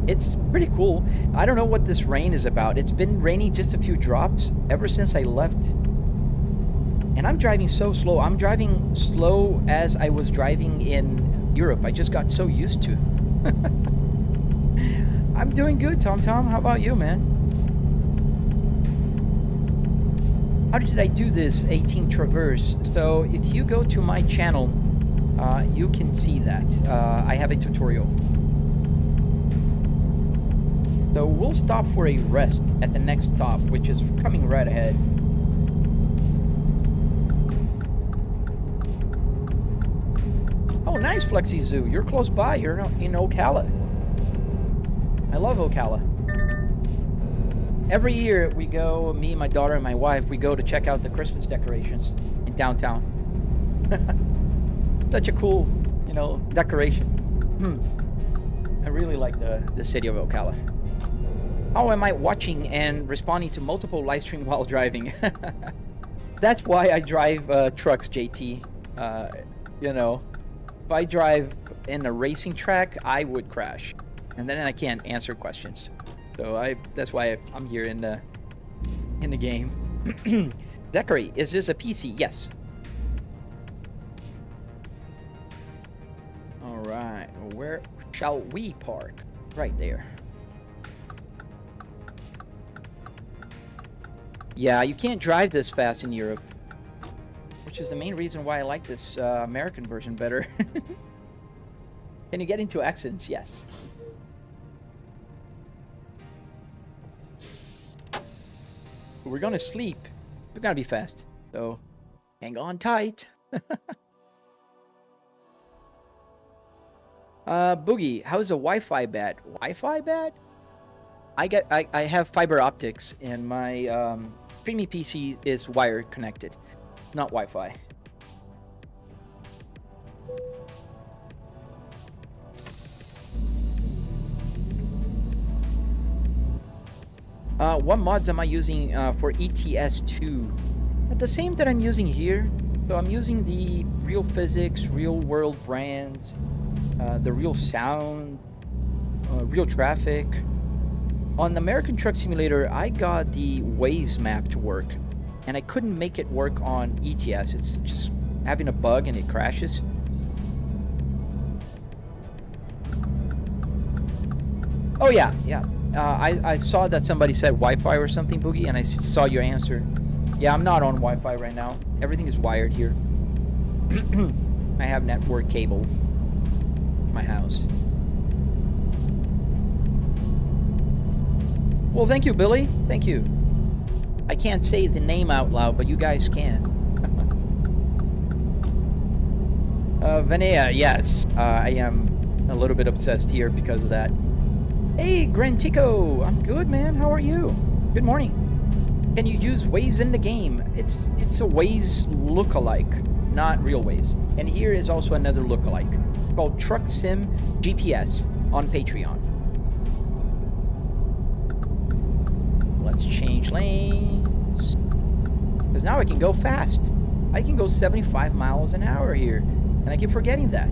It's pretty cool. I don't know what this rain is about. It's been raining just a few drops ever since I left. And I'm driving so slow. I'm driving slow as I was driving in Europe. I just got so used to. I'm doing good, Tom. How about you, man? How did I do this 18 Traverse? So if you go to my channel, you can see that. I have a tutorial. So we'll stop for a rest at the next stop, which is coming right ahead. Oh, nice, Flexi Zoo. You're close by. You're in Ocala. I love Ocala. Every year we go, me, my daughter, and my wife, we go to check out the Christmas decorations in downtown. Such a cool, decoration. I really like the city of Ocala. How am I watching and responding to multiple live stream while driving? That's why I drive trucks, JT. If I drive in a racing track, I would crash, and then I can't answer questions. So that's why I'm here in the game. Zachary, is this a PC? Yes. All right. Where shall we park? Right there. Yeah, you can't drive this fast in Europe, which is the main reason why I like this American version better. Can you get into accents? Yes. We're gonna sleep. We're gonna be fast, so hang on tight. Boogie, how's the Wi-Fi bad? Wi-Fi bad? I have fiber optics, and my streaming PC is wired connected, not Wi-Fi. What mods am I using for ETS2? The same that I'm using here. So I'm using the Real Physics, Real World Brands, the Real Sound, Real Traffic. On American Truck Simulator, I got the Waze map to work, and I couldn't make it work on ETS. It's just having a bug and it crashes. Oh yeah. I saw that somebody said Wi-Fi or something, Boogie, and I saw your answer. Yeah, I'm not on Wi-Fi right now. Everything is wired here. I have network cable in my house. Well, thank you, Billy. Thank you. I can't say the name out loud, but you guys can. Vanea, yes. I am a little bit obsessed here because of that. Hey, Grantico! I'm good, man. How are you? Good morning. Can you use Waze in the game? It's a Waze lookalike, not real Waze. And here is also another lookalike called Truck Sim GPS on Patreon. Let's change lanes. Because now I can go fast. I can go 75 miles an hour here. And I keep forgetting that.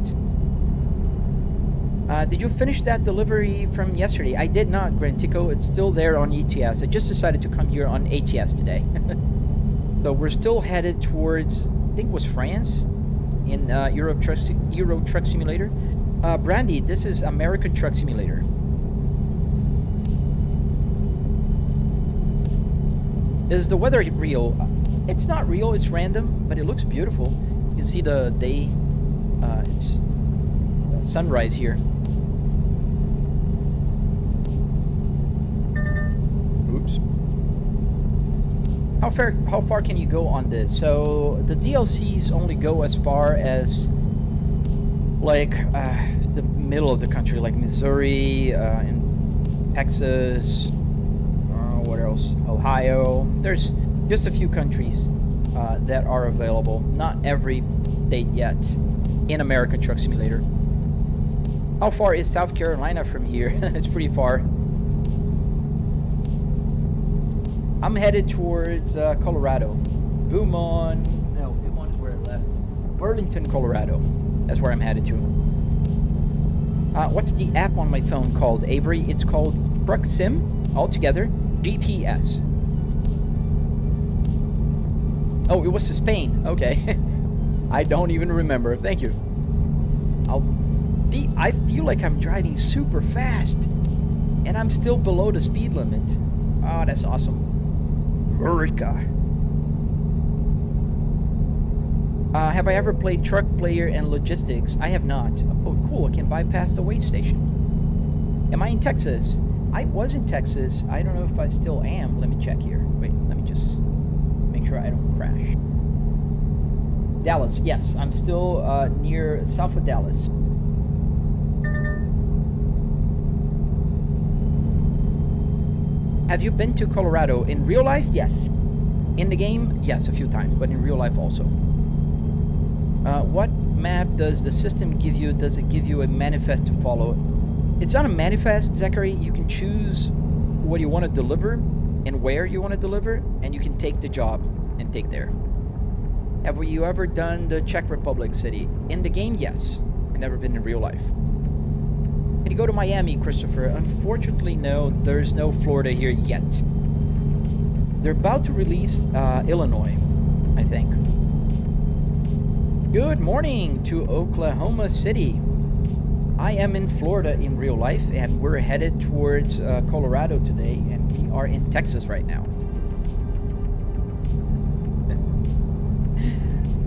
Did you finish that delivery from yesterday? I did not, Grantico. It's still there on ETS. I just decided to come here on ATS today. So we're still headed towards, I think it was France, in Euro Truck Simulator. Brandy, this is American Truck Simulator. Is the weather real? It's not real, it's random, but it looks beautiful. You can see the day, it's sunrise here. Oops. How far can you go on this? So the DLCs only go as far as like the middle of the country, like Missouri, and Texas. What else? Ohio. There's just a few countries that are available. Not every state yet in American Truck Simulator. How far is South Carolina from here? It's pretty far. I'm headed towards Colorado. Beaumont is where I left. Burlington, Colorado. That's where I'm headed to. What's the app on my phone called, Avery? It's called Truck Sim, altogether, GPS. Oh, it was to Spain. Okay. I don't even remember. Thank you. I feel like I'm driving super fast, and I'm still below the speed limit. Oh, that's awesome. America. Have I ever played Truck Player and Logistics? I have not. Oh, cool. I can bypass the weigh station. Am I in Texas? I was in Texas. I don't know if I still am. Let me check here. Wait, let me just make sure I don't crash. Dallas. Yes, I'm still near south of Dallas. Have you been to Colorado? In real life? Yes. In the game? Yes, a few times, but in real life also. What map does the system give you? Does it give you a manifest to follow? It's not a manifest, Zachary. You can choose what you want to deliver and where you want to deliver, and you can take the job and take there. Have you ever done the Czech Republic city? In the game, yes. I've never been in real life. Can you go to Miami, Christopher? Unfortunately, no. There's no Florida here yet. They're about to release Illinois, I think. Good morning to Oklahoma City. I am in Florida in real life, and we're headed towards Colorado today, and we are in Texas right now.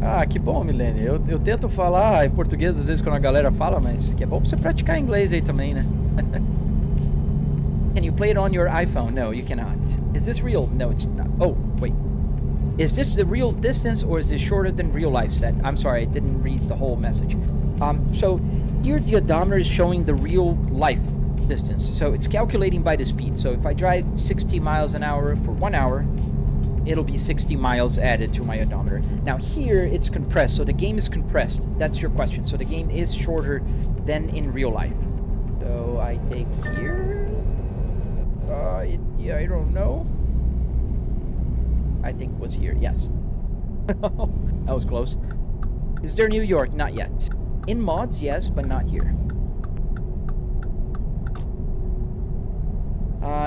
Ah, que bom, Milene. Eu tento falar em português às vezes quando a galera fala, mas que é bom pra você praticar inglês aí também, né? Can you play it on your iPhone? No, you cannot. Is this real? No, it's not. Oh, wait. Is this the real distance, or is it shorter than real life set? I'm sorry, I didn't read the whole message. So here the odometer is showing the real life distance. So it's calculating by the speed. So if I drive 60 miles an hour for 1 hour, it'll be 60 miles added to my odometer. Now here it's compressed, so the game is compressed. That's your question. So the game is shorter than in real life. So I take here. Yeah, I don't know. I think it was here. Yes. That was close. Is there New York? Not yet. In mods, yes, but not here.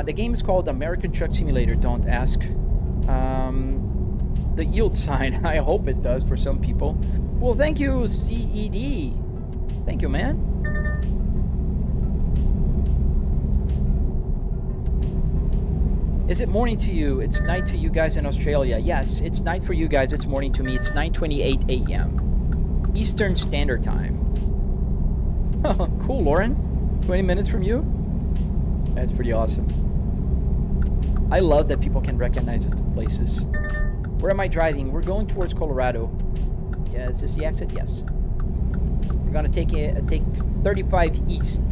The game is called American Truck Simulator. Don't ask. The yield sign, I hope it does for some people. Well, thank you, CED. Thank you, man. Is it morning to you? It's night to you guys in Australia. Yes, it's night for you guys. It's morning to me. It's 9:28 a.m. Eastern Standard Time. Cool, Lauren. 20 minutes from you? That's pretty awesome. I love that people can recognize the places. Where am I driving? We're going towards Colorado. Yeah, is this the exit? Yes. We're gonna take 35 east.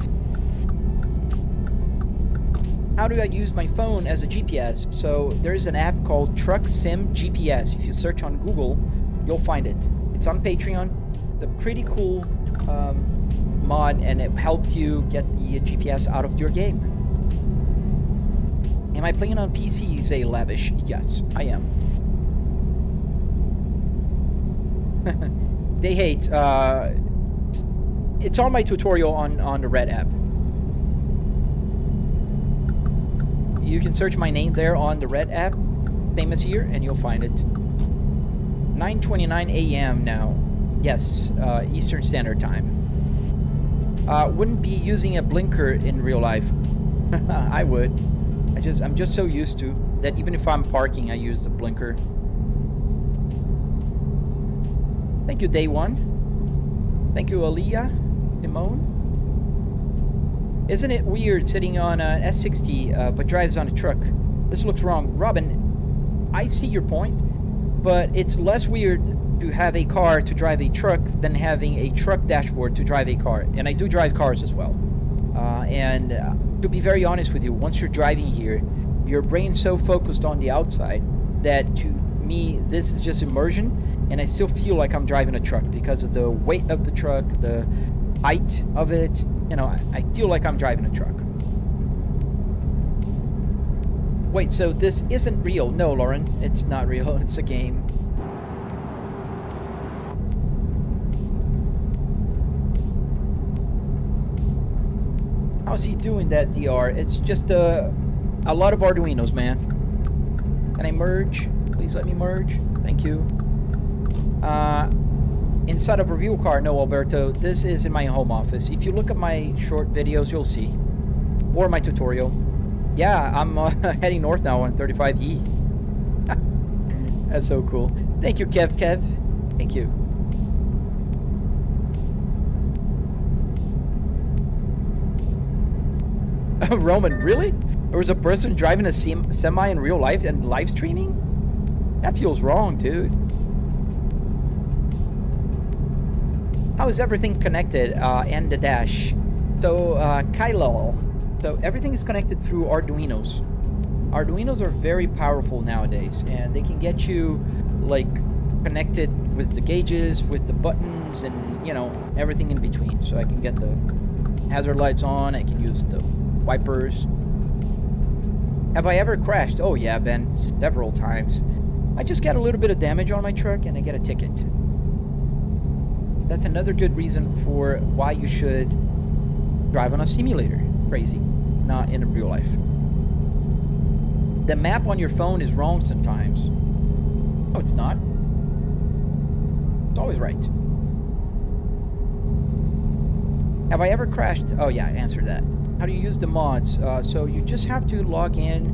How do I use my phone as a GPS? So there's an app called Truck Sim GPS. If you search on Google, you'll find it. It's on Patreon. It's a pretty cool mod, and it helps you get the GPS out of your game. Am I playing on PC, Zay Lavish? Yes, I am. They hate. It's on my tutorial on the Red app. You can search my name there on the Red app, same as here, and you'll find it. 9:29 a.m. now. Yes, Eastern Standard Time. Wouldn't be using a blinker in real life. I would. I'm just so used to that even if I'm parking, I use the blinker. Thank you, Day One. Thank you, Aliyah, Simone. Isn't it weird sitting on an S60 but drives on a truck? This looks wrong. Robin, I see your point, but it's less weird to have a car to drive a truck than having a truck dashboard to drive a car. And I do drive cars as well. To be very honest with you, once you're driving here, your brain's so focused on the outside that to me, this is just immersion, and I still feel like I'm driving a truck because of the weight of the truck, the height of it. You know, I feel like I'm driving a truck. Wait, so this isn't real? No, Lauren, it's not real. It's a game. How's he doing that, DR? It's just a lot of Arduinos, man. Can I merge? Please let me merge. Thank you. Inside of a real car, no, Alberto. This is in my home office. If you look at my short videos, you'll see. Or my tutorial. Yeah, I'm heading north now on 35E. That's so cool. Thank you, Kev. Thank you. Roman, really? There was a person driving a semi in real life and live streaming? That feels wrong, dude. How is everything connected? And the dash. So, Kylol. So everything is connected through Arduinos. Arduinos are very powerful nowadays, and they can get you, like, connected with the gauges, with the buttons, and, you know, everything in between. So I can get the hazard lights on, I can use the wipers. Have I ever crashed? Oh yeah, Ben, several times. I just get a little bit of damage on my truck and I get a ticket. That's another good reason for why you should drive on a simulator. Crazy. Not in real life. The map on your phone is wrong sometimes. No, it's not. It's always right. Have I ever crashed? Oh yeah, I answered that. How do you use the mods? So you just have to log in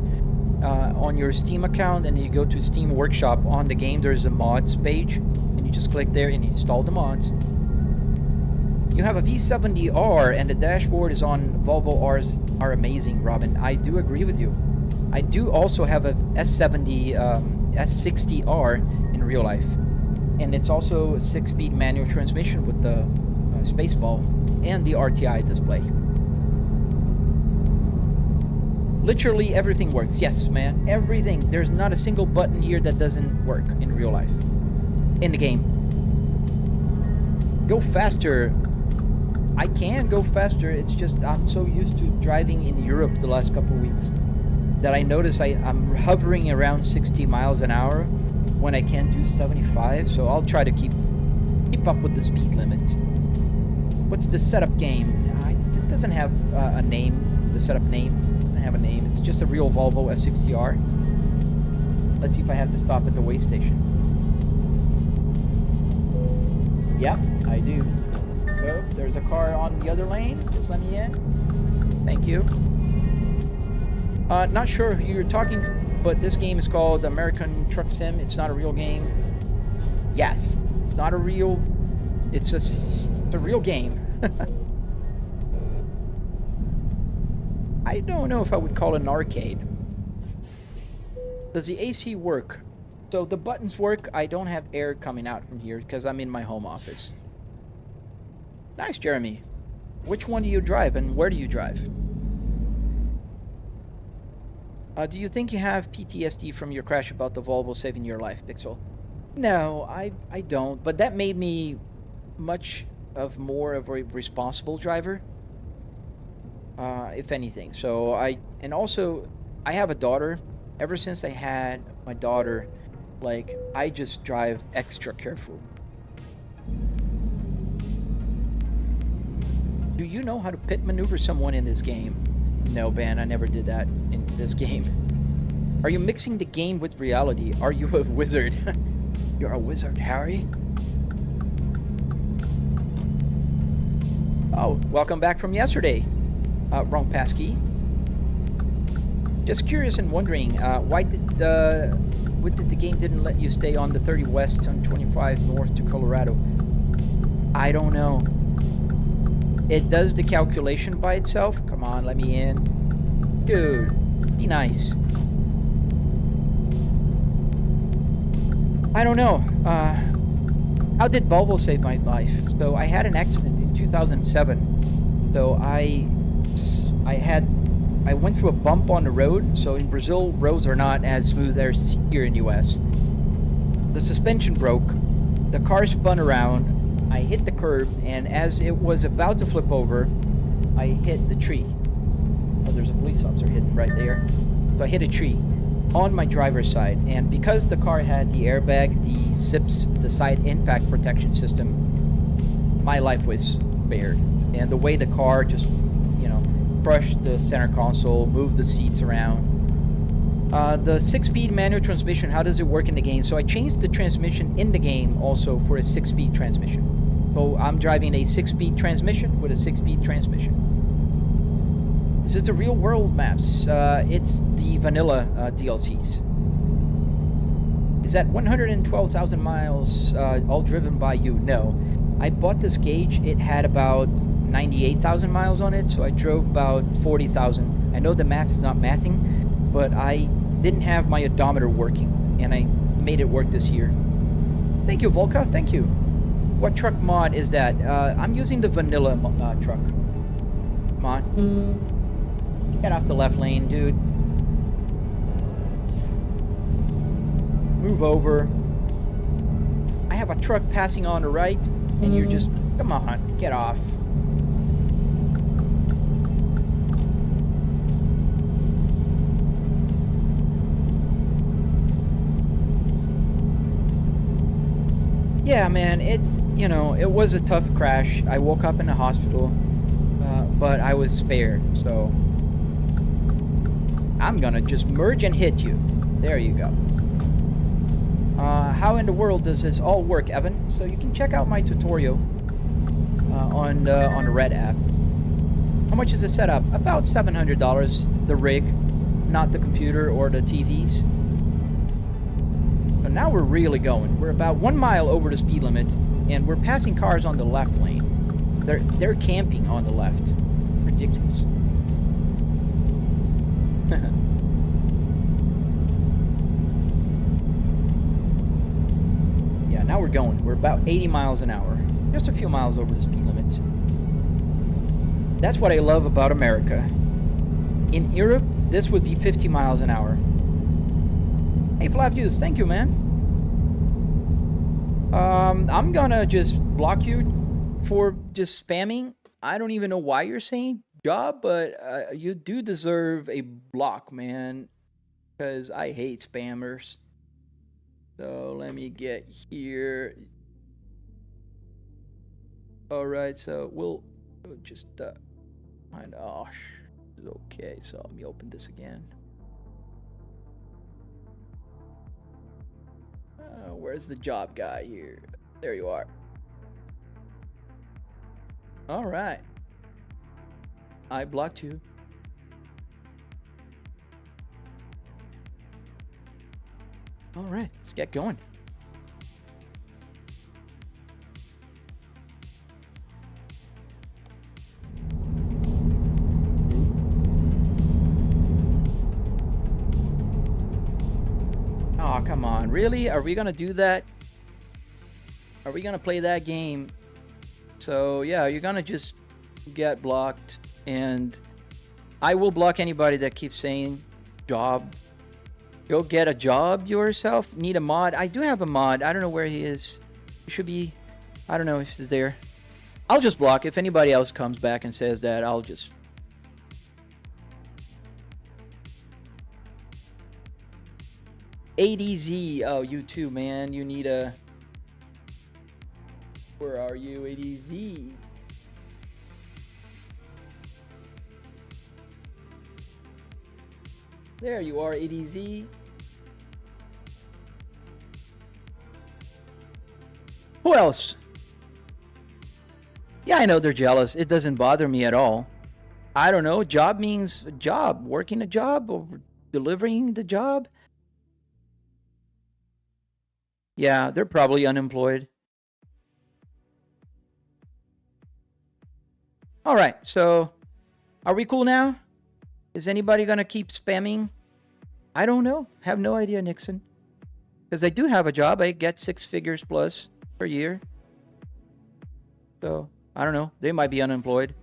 on your Steam account, and you go to Steam Workshop. On the game, there's a mods page, and you just click there and you install the mods. You have a V70R, and the dashboard is on Volvo R's are amazing, Robin. I do agree with you. I do also have a S60R in real life, and it's also a 6-speed manual transmission with the space ball and the RTI display. Literally everything works. Yes, man, everything. There's not a single button here that doesn't work in real life, in the game. Go faster. I can go faster. It's just I'm so used to driving in Europe the last couple of weeks that I notice I'm hovering around 60 miles an hour when I can do 75. So I'll try to keep up with the speed limit. What's the setup game? It doesn't have a name. The setup name doesn't have a name. It's just a real Volvo S60R. Let's see if I have to stop at the weigh station. Yep, I do. So there's a car on the other lane. Just let me in. Thank you. Not sure who you're talking, but this game is called American Truck Sim. It's not a real game. Yes, it's not a real. It's a real game. I don't know if I would call it an arcade. Does the AC work? So the buttons work. I don't have air coming out from here because I'm in my home office. Nice, Jeremy. Which one do you drive and where do you drive? Do you think you have PTSD from your crash about the Volvo saving your life, Pixel? No, I don't. But that made me much more of a responsible driver. If anything. So I have a daughter. Ever since I had my daughter, like, I just drive extra careful. Do you know how to pit maneuver someone in this game? No, Ben, I never did that in this game. Are you mixing the game with reality? Are you a wizard? You're a wizard, Harry. Oh, welcome back from yesterday. Wrong passkey. Just curious and wondering, why did the game didn't let you stay on the 30 west on 25 north to Colorado? I don't know. It does the calculation by itself. Come on, let me in. Dude, be nice. I don't know. How did Volvo save my life? So I had an accident in 2007. So I went through a bump on the road. So in Brazil, roads are not as smooth as here in US. the suspension broke, the car spun around, I hit the curb, and as it was about to flip over, I hit the tree. Oh, there's a police officer hidden right there. So I hit a tree on my driver's side, and because the car had the airbag, the SIPS, the side impact protection system, my life was spared. And the way the car just, you know, crushed the center console, moved the seats around. The 6-speed manual transmission, how does it work in the game? So I changed the transmission in the game also for a 6-speed transmission. So I'm driving a 6-speed transmission with a 6-speed transmission. This is the real world maps. It's the vanilla DLCs. Is that 112,000 miles all driven by you? No. I bought this gauge. It had about 98,000 miles on it, so I drove about 40,000. I know the math is not mathing, but I didn't have my odometer working, and I made it work this year. Thank you, Volka. Thank you. What truck mod is that? I'm using the vanilla truck mod. Get off the left lane, dude. Move over. I have a truck passing on the right, and you're just... Come on, get off. Yeah, man, it's, you know, it was a tough crash. I woke up in the hospital, but I was spared, so... I'm gonna just merge and hit you. There you go. How in the world does this all work, Evan? So you can check out my tutorial on the Red app. How much is the setup? About $700. The rig, not the computer or the TVs. So now we're really going. We're about 1 mile over the speed limit, and we're passing cars on the left lane. They're camping on the left. Ridiculous. Yeah, now we're going. We're about 80 miles an hour. Just a few miles over the speed limit. That's what I love about America. In Europe, this would be 50 miles an hour. Hey, Flavius, thank you, man. I'm gonna just block you for just spamming. I don't even know why you're saying job, but you do deserve a block, man, because I hate spammers. So let me get here. All right, so we'll just find... Oh, okay, so let me open this again. Where's the job guy here? There you are. All right. I blocked you. All right, let's get going. Oh, come on. Really? Are we going to do that? Are we going to play that game? So, yeah, you're going to just get blocked. And I will block anybody that keeps saying job. Go get a job yourself. Need a mod. I do have a mod. I don't know where he is. He should be... I don't know if he's there. I'll just block. If anybody else comes back and says that, I'll just... ADZ. Oh, you too, man. You need a... Where are you, ADZ? There you are, ADZ. Who else? Yeah, I know they're jealous. It doesn't bother me at all. I don't know. Job means job. Working a job or delivering the job. Yeah, they're probably unemployed. All right, so are we cool now? Is anybody going to keep spamming? I don't know. Have no idea, Nixon. Because I do have a job. I get 6 figures plus per year. So, I don't know. They might be unemployed.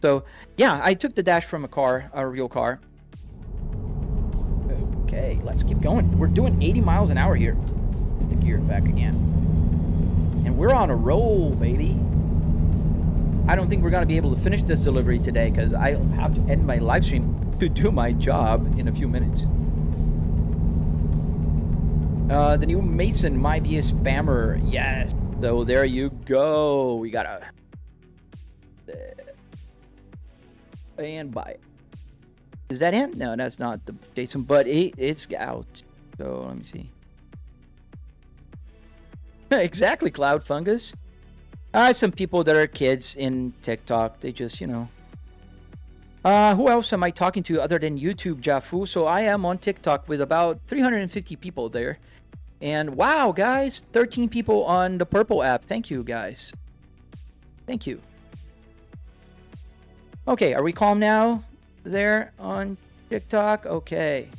So, yeah, I took the dash from a car, a real car. Okay, let's keep going. We're doing 80 miles an hour here. Put the gear back again. And we're on a roll, baby. I don't think we're going to be able to finish this delivery today because I'll have to end my live stream to do my job in a few minutes. The new Mason might be a spammer. Yes. So there you go. We got a... And buy it. Is that him? No, that's not the Jason, but it's out. So let me see. Exactly, Cloud Fungus. Some people that are kids in TikTok, they just, you know. Who else am I talking to other than YouTube, Jafu? So I am on TikTok with about 350 people there. And wow, guys, 13 people on the Purple app. Thank you, guys. Thank you. Okay, are we calm now? There on TikTok? Okay.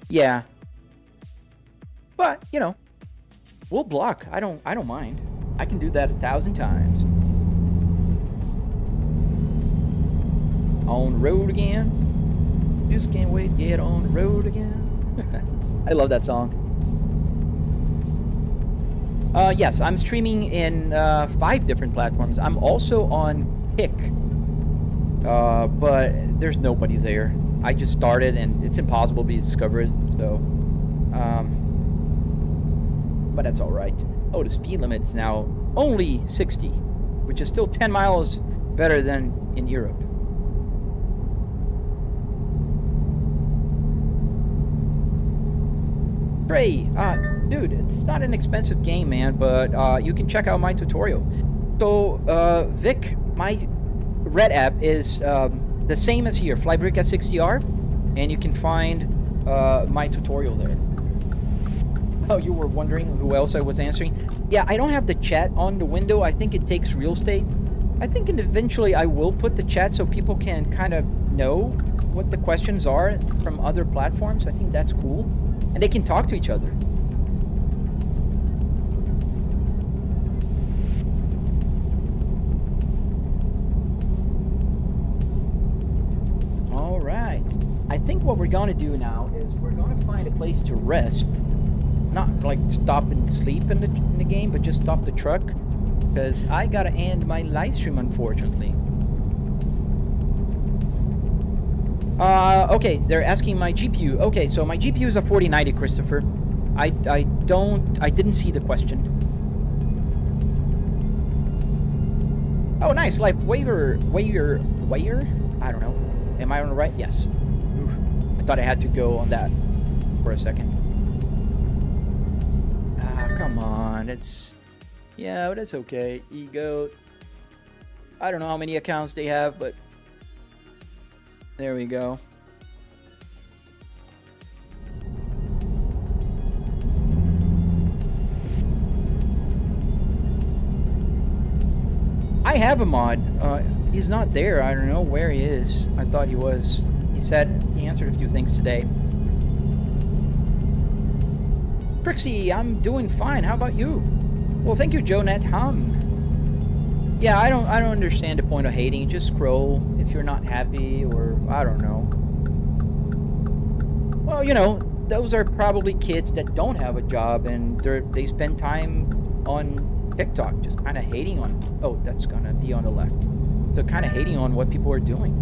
Yeah. But, you know, we'll block. I don't mind. I can do that 1,000 times. On the road again. Just can't wait to get on the road again. I love that song. Yes, I'm streaming in 5 different platforms. I'm also on Kick, but there's nobody there. I just started, and it's impossible to be discovered, so... but that's all right. Oh, the speed limit is now only 60, which is still 10 miles better than in Europe. Trey, dude, it's not an expensive game, man, but you can check out my tutorial. So, Vic, my red app is the same as here, Flybrick S60R, and you can find my tutorial there. Oh, you were wondering who else I was answering? Yeah, I don't have the chat on the window. I think it takes real estate. I think eventually I will put the chat so people can kind of know what the questions are from other platforms. I think that's cool. And they can talk to each other. All right. I think what we're going to do now is we're going to find a place to rest. Not like stop and sleep in the game, but just stop the truck. Because I got to end my live stream, unfortunately. Okay, they're asking my GPU. Okay, so my GPU is a 4090, Christopher. I didn't see the question. Oh, nice, life waiver. I don't know. Am I on the right? Yes. Oof. I thought I had to go on that for a second. Come on, yeah, but it's okay. Ego. I don't know how many accounts they have, but there we go. I have a mod. He's not there. I don't know where he is. I thought he was. He said he answered a few things today. Trixie, I'm doing fine. How about you? Well, thank you, Jonette Hum. Yeah, I don't understand the point of hating. Just scroll if you're not happy, or I don't know. Well, you know, those are probably kids that don't have a job and they spend time on TikTok, just kind of hating on. Oh, that's gonna be on the left. So kind of hating on what people are doing.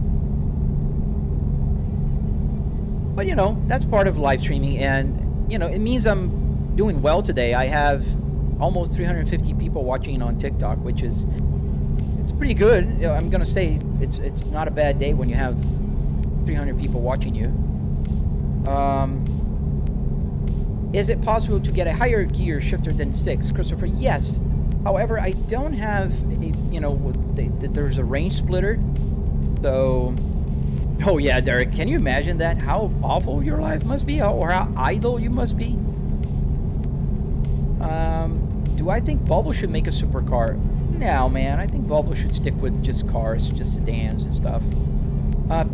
But you know, that's part of live streaming, and you know, it means I'm doing well today. I have almost 350 people watching on TikTok, which is pretty good. You know, I'm gonna say it's not a bad day when you have 300 people watching you. Is it possible to get a higher gear shifter than 6, Christopher? Yes. However, I don't have a, you know, there's a range splitter. So, oh yeah, Derek, can you imagine that? How awful your life must be, or how idle you must be? Do I think Volvo should make a supercar? No, man. I think Volvo should stick with just cars, just sedans and stuff.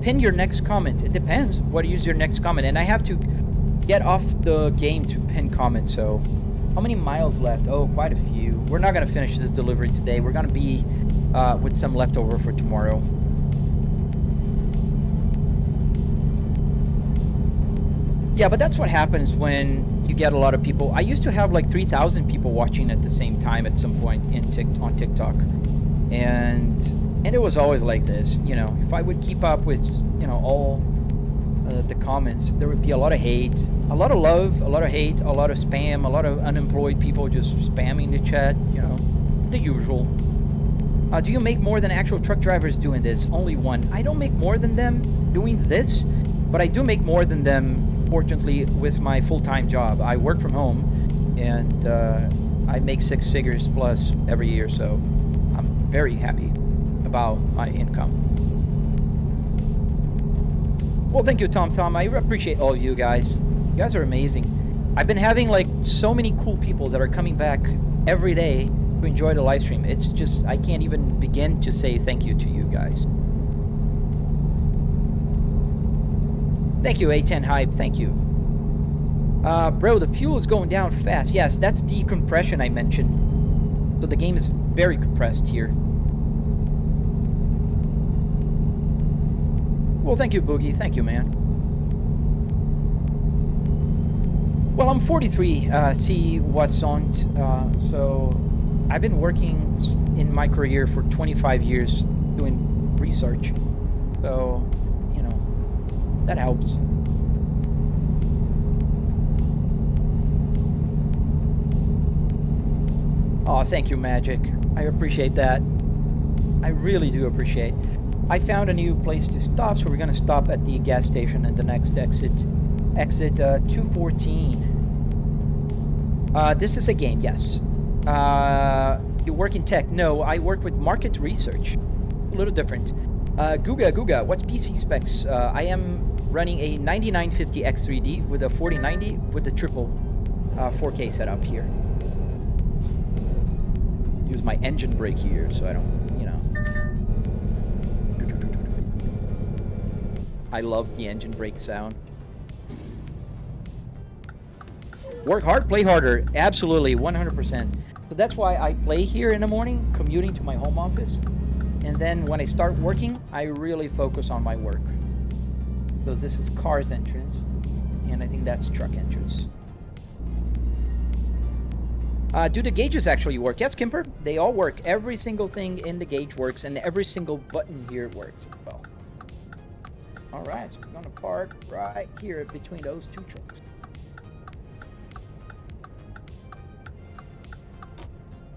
Pin your next comment. It depends. What is your next comment? And I have to get off the game to pin comment, so... How many miles left? Oh, quite a few. We're not going to finish this delivery today. We're going to be with some leftover for tomorrow. Yeah, but that's what happens when you get a lot of people. I used to have like 3,000 people watching at the same time at some point on TikTok, and it was always like this. You know, if I would keep up with all the comments, there would be a lot of hate, a lot of love, a lot of hate, a lot of spam, a lot of unemployed people just spamming the chat. You know, the usual. Do you make more than actual truck drivers doing this? Only one. I don't make more than them doing this, but I do make more than them. Fortunately, with my full-time job, I work from home, and I make 6 figures plus every year, so I'm very happy about my income. Well, thank you, Tom. I appreciate all of you guys. You guys are amazing. I've been having like so many cool people that are coming back every day to enjoy the live stream. It's just, I can't even begin to say thank you to you guys. Thank you, A10 Hype. Thank you. Bro, the fuel is going down fast. Yes, that's the compression I mentioned. So the game is very compressed here. Well, thank you, Boogie. Thank you, man. Well, I'm 43, see what's on. So I've been working in my career for 25 years doing research. So, that helps. Oh, thank you, Magic. I appreciate that. I really do appreciate. I found a new place to stop, so we're gonna stop at the gas station and the next exit. Exit 214. This is a game, yes. You work in tech? No, I work with market research. A little different. Guga, what's PC specs? I am running a 9950 X3D with a 4090 with the triple 4K setup here. Use my engine brake here so I don't, I love the engine brake sound. Work hard, play harder. Absolutely, 100%. So that's why I play here in the morning, commuting to my home office. And then when I start working, I really focus on my work. So this is car's entrance, and I think that's truck entrance. Do the gauges actually work? Yes, Kimper, they all work. Every single thing in the gauge works, and every single button here works as well. All right, so we're gonna park right here between those two trucks.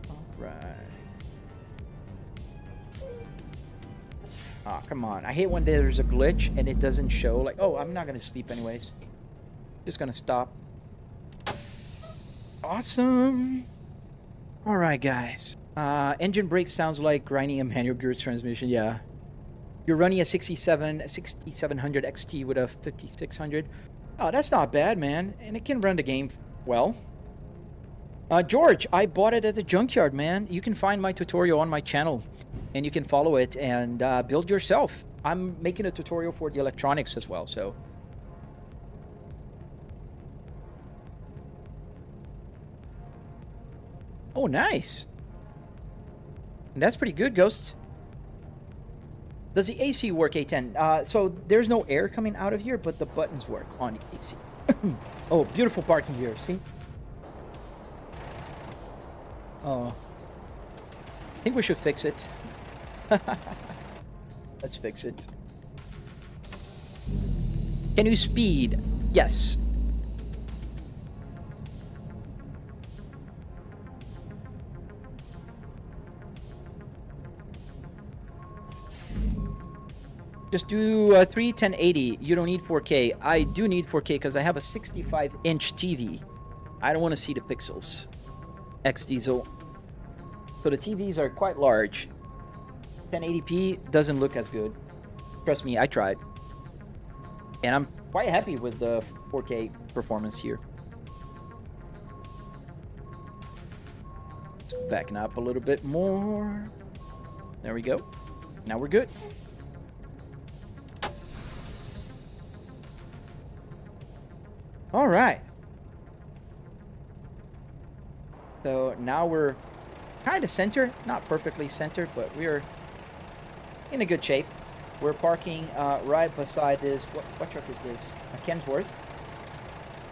All right. Ah, come on. I hate when there's a glitch and it doesn't show. Like, oh, I'm not gonna sleep anyways. Just gonna stop. Awesome. All right, guys. Engine brake sounds like grinding a manual gear transmission. Yeah. You're running a 6700 XT with a 5600. Oh, that's not bad, man. And it can run the game well. George, I bought it at the junkyard, man. You can find my tutorial on my channel, and you can follow it and build yourself. I'm making a tutorial for the electronics as well, so. Oh, nice. That's pretty good, Ghost. Does the AC work, A10? So there's no air coming out of here, but the buttons work on the AC. Oh, beautiful parking here, see? Oh. I think we should fix it. Let's fix it. Can you speed? Yes. Just do 1080. You don't need 4K. I do need 4K because I have a 65-inch TV. I don't want to see the pixels. X Diesel. So the TVs are quite large. 1080p doesn't look as good. Trust me, I tried. And I'm quite happy with the 4K performance here. Let's backen up a little bit more. There we go. Now we're good. All right. So now we're kind of center, not perfectly center, but we're in a good shape. We're parking right beside this. What truck is this? A Kensworth.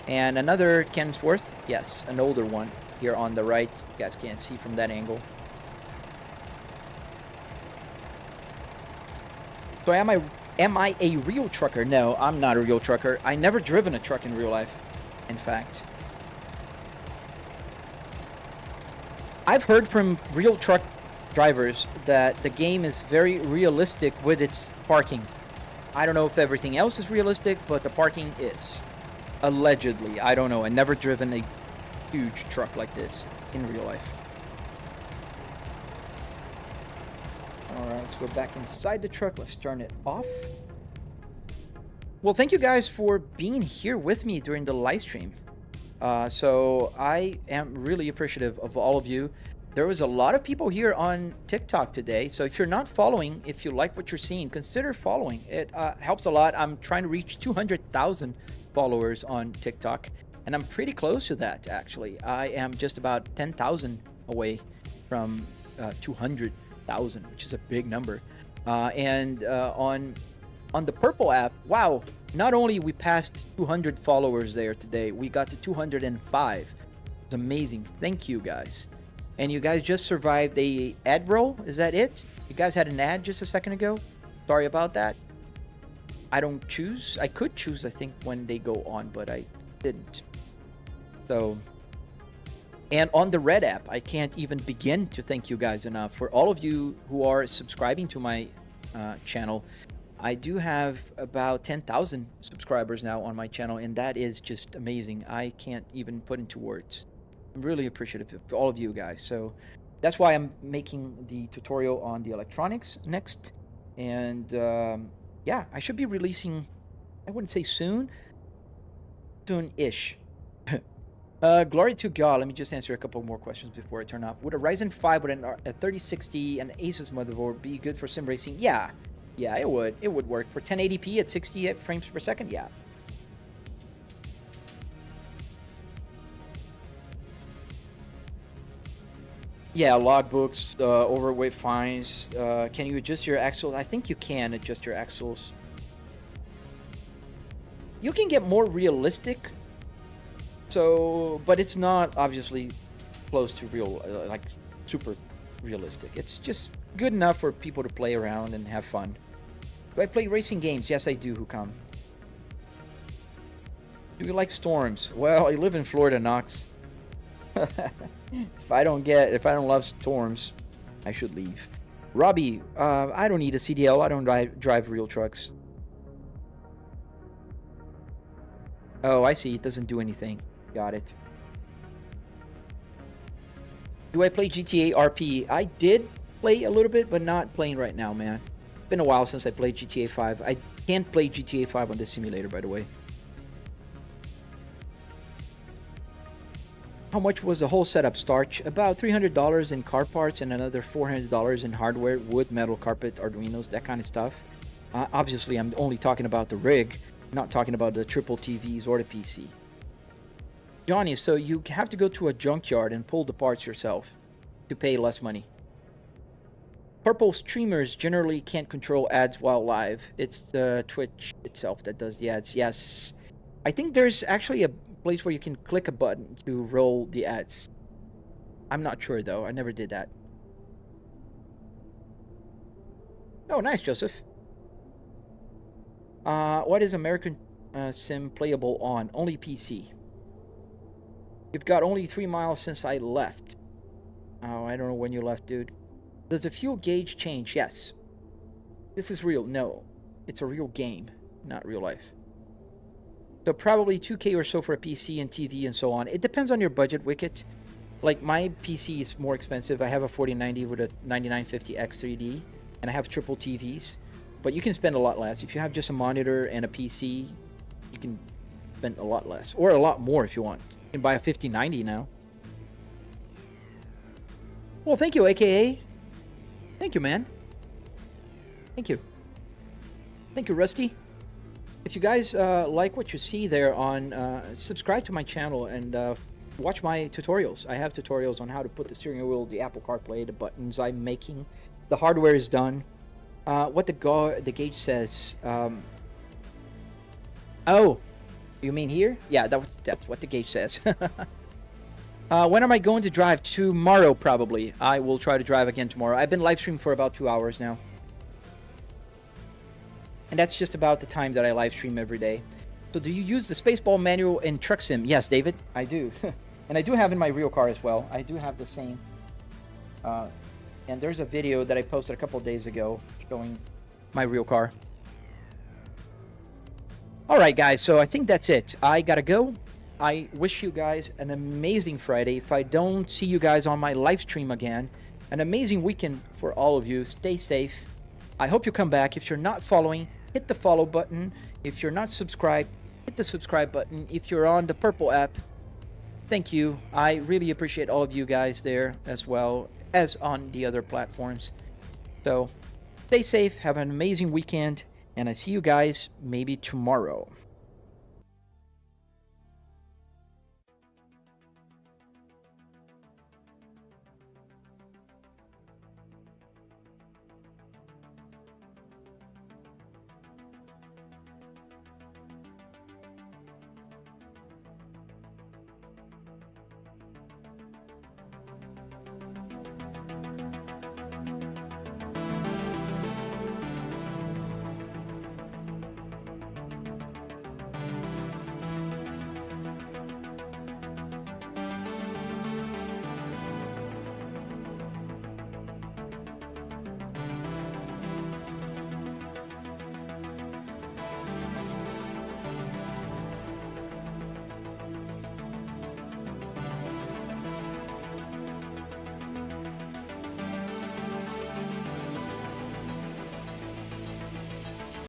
And another Kensworth. Yes, an older one here on the right. You guys can't see from that angle. So am I a real trucker? No, I'm not a real trucker. I never driven a truck in real life, in fact. I've heard from real truck drivers that the game is very realistic with its parking. I don't know if everything else is realistic, but the parking is. Allegedly. I don't know. I've never driven a huge truck like this in real life. Alright, let's go back inside the truck. Let's turn it off. Well, thank you guys for being here with me during the live stream. So I am really appreciative of all of you. There was a lot of people here on TikTok today. So if you're not following, if you like what you're seeing, consider following. It helps a lot. I'm trying to reach 200,000 followers on TikTok. And I'm pretty close to that, actually. I am just about 10,000 away from 200,000, which is a big number. And on the Purple app, wow, not only we passed 200 followers there today, we got to 205. It's amazing. Thank you, guys. And you guys just survived a ad roll. Is that it? You guys had an ad just a second ago. Sorry about that. I don't choose. I could choose, I think, when they go on, but I didn't. So, and on the Red app, I can't even begin to thank you guys enough. For all of you who are subscribing to my channel, I do have about 10,000 subscribers now on my channel, and that is just amazing. I can't even put into words. I'm really appreciative of all of you guys. So that's why I'm making the tutorial on the electronics next. And yeah, I should be releasing, I wouldn't say soon, soon-ish. Glory to God. Let me just answer a couple more questions before I turn off. Would a Ryzen 5 with a 3060 and Asus motherboard be good for sim racing? Yeah. Yeah, it would. It would work. For 1080p at 60 frames per second, yeah. Yeah, logbooks, overweight fines. Can you adjust your axles? I think you can adjust your axles. You can get more realistic. So, but it's not obviously close to real, like super realistic. It's just good enough for people to play around and have fun. Do I play racing games? Yes, I do, Hukam. Do you like storms? Well, I live in Florida, Knox. If I don't love storms, I should leave. Robbie, I don't need a CDL. I don't drive real trucks. Oh, I see. It doesn't do anything. Got it. Do I play GTA RP? I did play a little bit, but not playing right now, man. It's been a while since I played GTA 5. I can't play GTA 5 on this simulator, by the way. How much was the whole setup start? About $300 in car parts and another $400 in hardware, wood, metal, carpet, Arduinos, that kind of stuff. Obviously, I'm only talking about the rig, not talking about the triple TVs or the PC. Johnny, so you have to go to a junkyard and pull the parts yourself to pay less money. Purple streamers generally can't control ads while live. It's the Twitch itself that does the ads. Yes. I think there's actually a place where you can click a button to roll the ads. I'm not sure though. I never did that. Oh, nice, Joseph. What is American Sim playable on? Only PC. You've got only 3 miles since I left. Oh, I don't know when you left, dude. Does the fuel gauge change? Yes. This is real. No. It's a real game, not real life. So probably 2K or so for a PC and TV and so on. It depends on your budget, Wicket. Like my PC is more expensive. I have a 4090 with a 9950X 3D, and I have triple TVs. But you can spend a lot less. If you have just a monitor and a PC, you can spend a lot less. Or a lot more if you want. You can buy a 5090 now. Well, thank you, AKA. Thank you, man. Thank you. Thank you, Rusty. If you guys like what you see there on, subscribe to my channel and watch my tutorials. I have tutorials on how to put the steering wheel, the Apple CarPlay, the buttons I'm making. The hardware is done. What the gauge says. Oh, You mean here? Yeah, that's what the gauge says. When am I going to drive? Tomorrow, probably. I will try to drive again tomorrow. I've been live streaming for about 2 hours now. And that's just about the time that I live stream every day. So do you use the Spaceball manual in Truck Sim? Yes, David, I do. And I do have in my real car as well. I do have the same. And there's a video that I posted a couple of days ago showing my real car. All right, guys, so I think that's it. I gotta go. I wish you guys an amazing Friday. If I don't see you guys on my live stream again, an amazing weekend for all of you. Stay safe. I hope you come back. If you're not following, hit the follow button. If you're not subscribed, hit the subscribe button. If you're on the purple app, thank you. I really appreciate all of you guys there as well as on the other platforms. So stay safe, have an amazing weekend, and I see you guys maybe tomorrow.